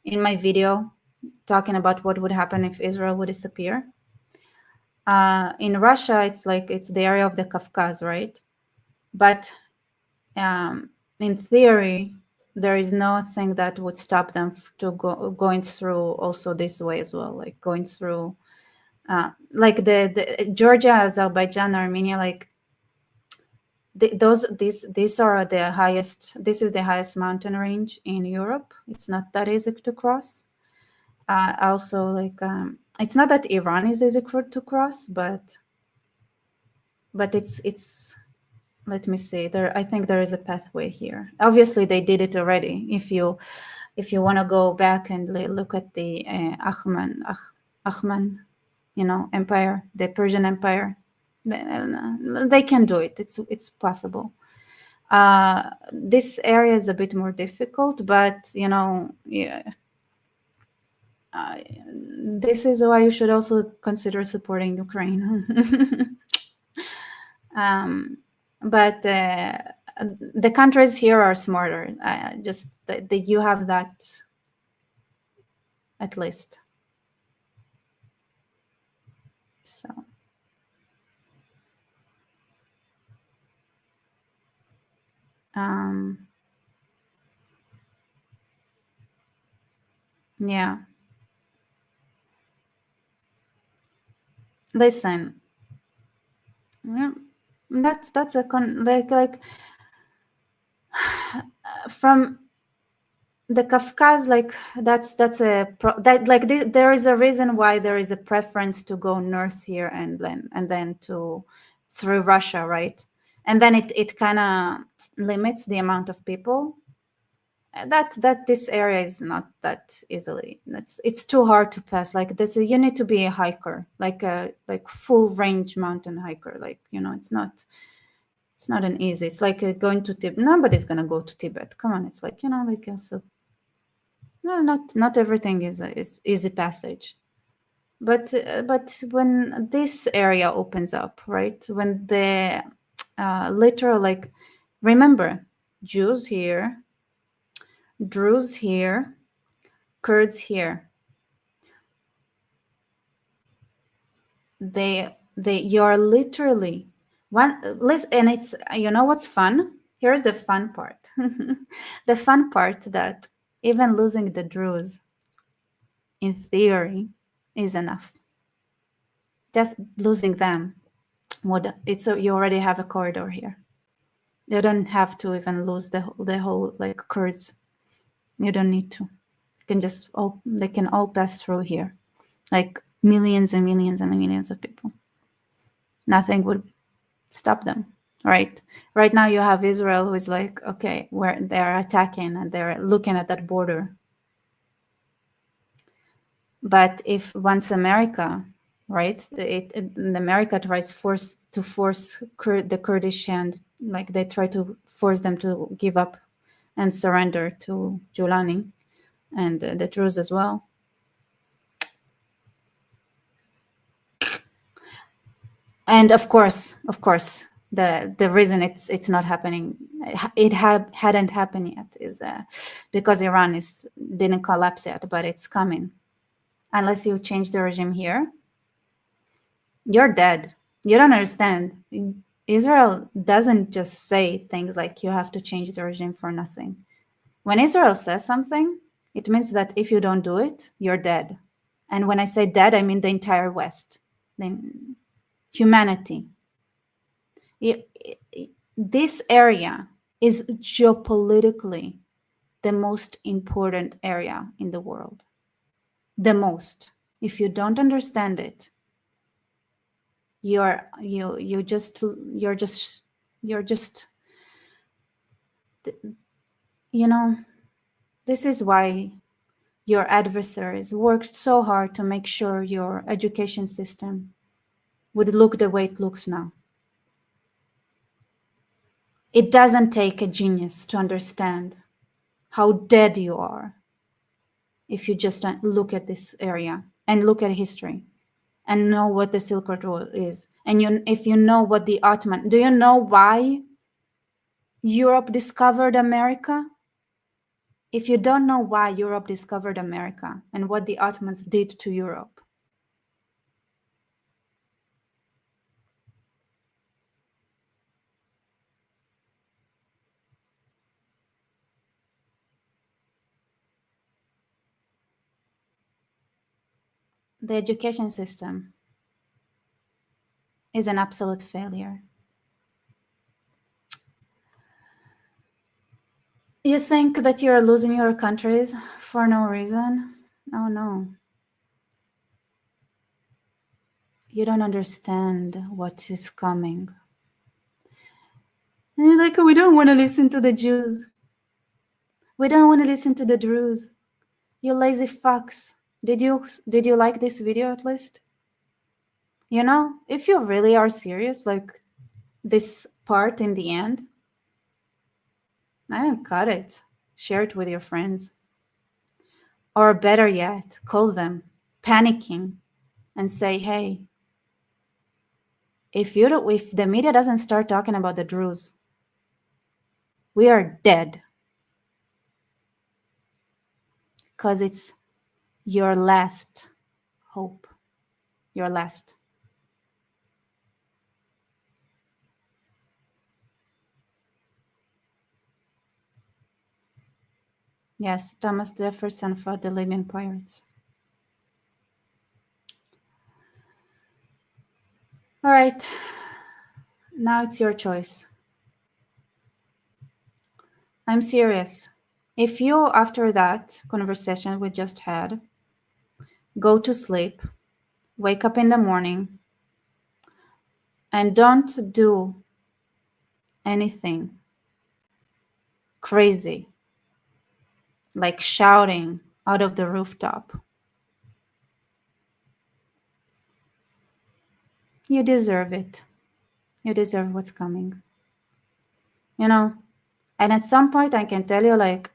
my video, talking about what would happen if Israel would disappear. In Russia, it's the area of the Caucasus, right? But in theory, there is nothing that would stop them to going through also this way as well, like going through the Georgia, Azerbaijan, Armenia, these are the highest. This is the highest mountain range in Europe. It's not that easy to cross. Also, it's not that Iran is easy to cross, but it's. Let me see. I think there is a pathway here. Obviously, they did it already. If you want to go back and look at the Achaemenid, empire, the Persian Empire, they can do it. It's possible. This area is a bit more difficult, but this is why you should also consider supporting Ukraine. But the countries here are smarter. Just that you have that at least. So. Yeah. Listen. Yeah, that's a from the Caucasus, there is a reason why there is a preference to go north here and then through Russia, right? And then it kind of limits the amount of people that this area is not that easily. It's too hard to pass. You need to be a hiker, like full range mountain hiker. It's not an easy. It's like going to Tibet. Nobody's gonna go to Tibet. Come on, it's so. No, not everything is easy passage. But when this area opens up, right? When the literal remember, Jews here, Druze here, Kurds here. You're literally one. Listen, and it's what's fun? Here's the fun part. The fun part that even losing the Druze, in theory, is enough. Just losing them You already have a corridor here. You don't have to even lose the whole like Kurds. You don't need to. You can just they can all pass through here, like millions and millions and millions of people. Nothing would stop them, right? Right now you have Israel, who is like, okay, where they're attacking and they're looking at that border. But if once America, right, America tries to force the Kurdish hand, like they try to force them to give up and surrender to Julani and the Druze as well. And of course, the reason it's not happening, hadn't happened yet, is because Iran didn't collapse yet, but it's coming. Unless you change the regime here, you're dead. You don't understand. Israel doesn't just say things like you have to change the regime for nothing. When Israel says something, it means that if you don't do it, you're dead. And when I say dead, I mean the entire West, then humanity. This area is geopolitically the most important area in the world. The most. If you don't understand it, you're just, you know, this is why your adversaries worked so hard to make sure your education system would look the way it looks now. It doesn't take a genius to understand how dead you are if you just look at this area and look at history and know what the Silk Road is. And if you know what the Ottoman, do you know why Europe discovered America? If you don't know why Europe discovered America and what the Ottomans did to Europe, the education system is an absolute failure. You think that you're losing your countries for no reason? Oh no. You don't understand what is coming. And you're like, we don't want to listen to the Jews. We don't want to listen to the Druze. You lazy fucks. Did you like this video at least? You know, if you really are serious, like this part in the end, I don't cut it. Share it with your friends. Or better yet, call them, panicking, and say, hey, if the media doesn't start talking about the Druze, we are dead. Because it's your last hope. Your last. Yes, Thomas Jefferson fought the Libyan pirates. All right. Now it's your choice. I'm serious. If you, after that conversation we just had, go to sleep, wake up in the morning, and don't do anything crazy, like shouting out of the rooftop, you deserve it. You deserve what's coming. You know, and at some point I can tell you, like,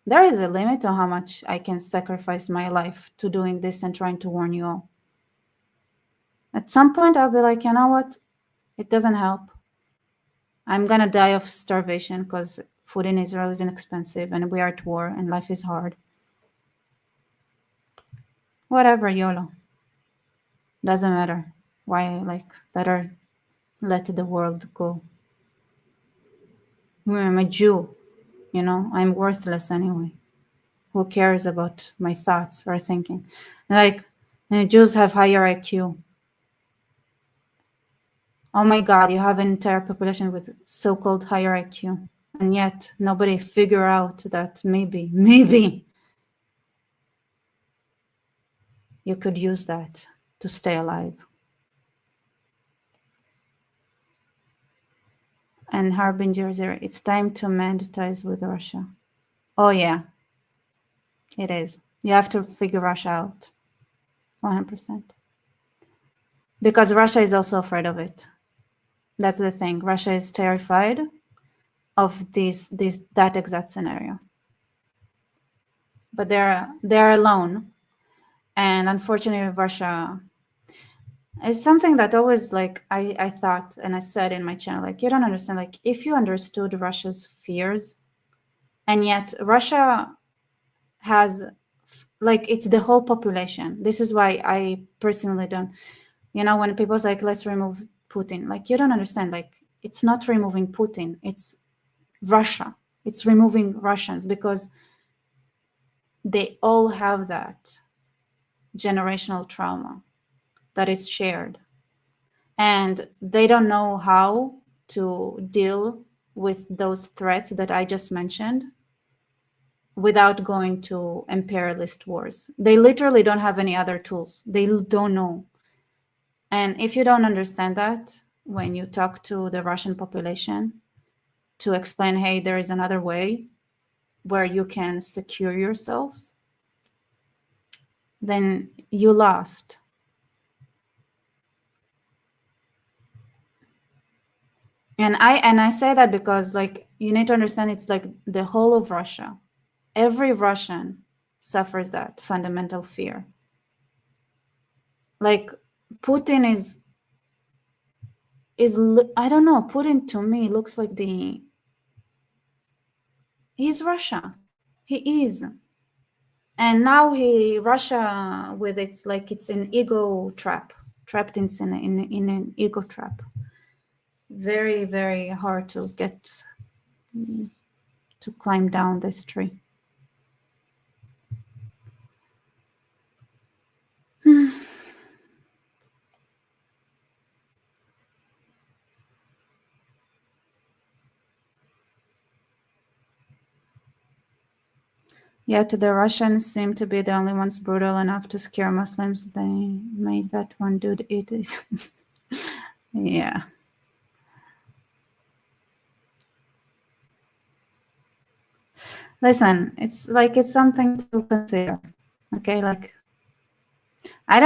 there is a limit to how much I can sacrifice my life to doing this and trying to warn you all. At some point I'll be like, you know what? It doesn't help. I'm going to die of starvation because food in Israel is inexpensive and we are at war and life is hard. Whatever, YOLO. Doesn't matter. Why, like, better let the world go. I'm a Jew, you know, I'm worthless anyway. Who cares about my thoughts or thinking? Like, Jews have higher IQ. Oh my God, you have an entire population with so-called higher IQ, and yet nobody figure out that maybe you could use that to stay alive. And Harbinger Zero, it's time to mend ties with Russia. Oh yeah, it is. You have to figure Russia out, 100%. Because Russia is also afraid of it. That's the thing. Russia is terrified of that exact scenario. But they're alone. And unfortunately, Russia is something that always, like, I thought, and I said in my channel, like, you don't understand, like, if you understood Russia's fears, and yet Russia has, like, it's the whole population. This is why I personally don't, when people's like, let's remove Putin, like, you don't understand, like, it's not removing Putin, it's Russia. It's removing Russians, because they all have that generational trauma that is shared. And they don't know how to deal with those threats that I just mentioned without going to imperialist wars. They literally don't have any other tools. They don't know. And if you don't understand that, when you talk to the Russian population to explain, hey, there is another way where you can secure yourselves, then you lost. And I say that because, like, you need to understand, it's like the whole of Russia. Every Russian suffers that fundamental fear. Like, Putin is I don't know, Putin to me looks like he's Russia. He is. And now Russia with its, like, it's an ego trap, trapped in an ego trap. Very, very hard to get to climb down this tree. Yet the Russians seem to be the only ones brutal enough to scare Muslims. They made that one dude eat it. Yeah. Listen, it's something to consider. Okay, like, I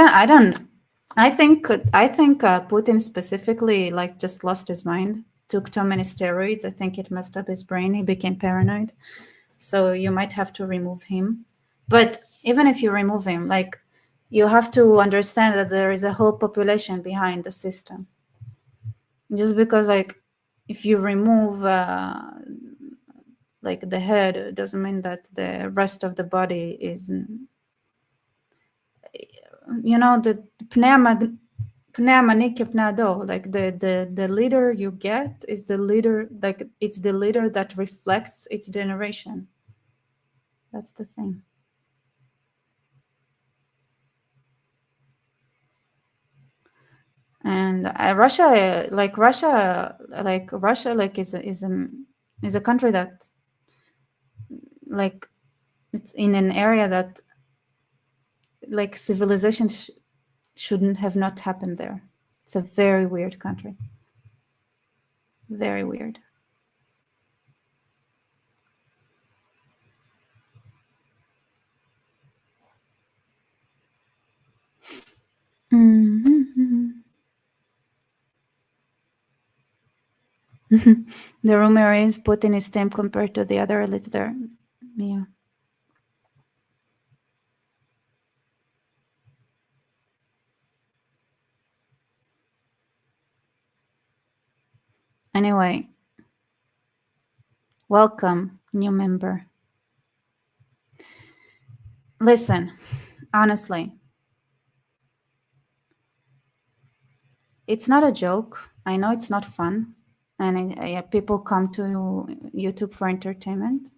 think Putin specifically, like, just lost his mind, took too many steroids. I think it messed up his brain. He became paranoid. So you might have to remove him. But even if you remove him, like, you have to understand that there is a whole population behind the system. Just because, like, if you remove like the head, it doesn't mean that the rest of the body is, the like the leader you get is the leader, like, it's the leader that reflects its generation. That's the thing. And Russia is a country that, like, it's in an area that, like, civilization shouldn't have not happened there. It's a very weird country. Very weird. Mm-hmm. The rumor is Putin is tame compared to the other elites there. Yeah. Anyway, welcome, new member. Listen, honestly, it's not a joke. I know it's not fun, and people come to YouTube for entertainment.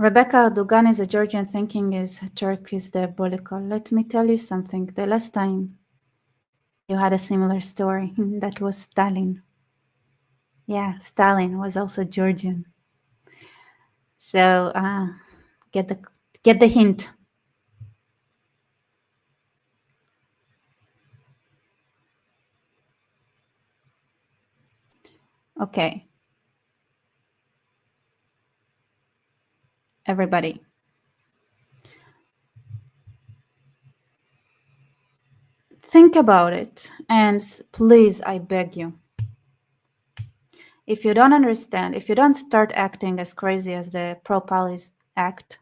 Rebecca Dogan is a Georgian thinking is Turkey is diabolical. Let me tell you something. The last time you had a similar story, that was Stalin. Yeah, Stalin was also Georgian. So get the hint. Okay. Everybody. Think about it, and please, I beg you. If you don't understand, if you don't start acting as crazy as the pro-Palis act,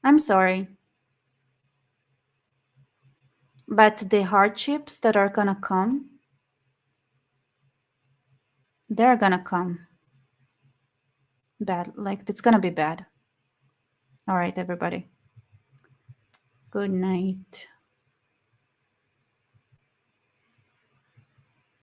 I'm sorry. But the hardships that are gonna come, they're gonna come bad. Like, it's gonna be bad. All right, everybody. Good night.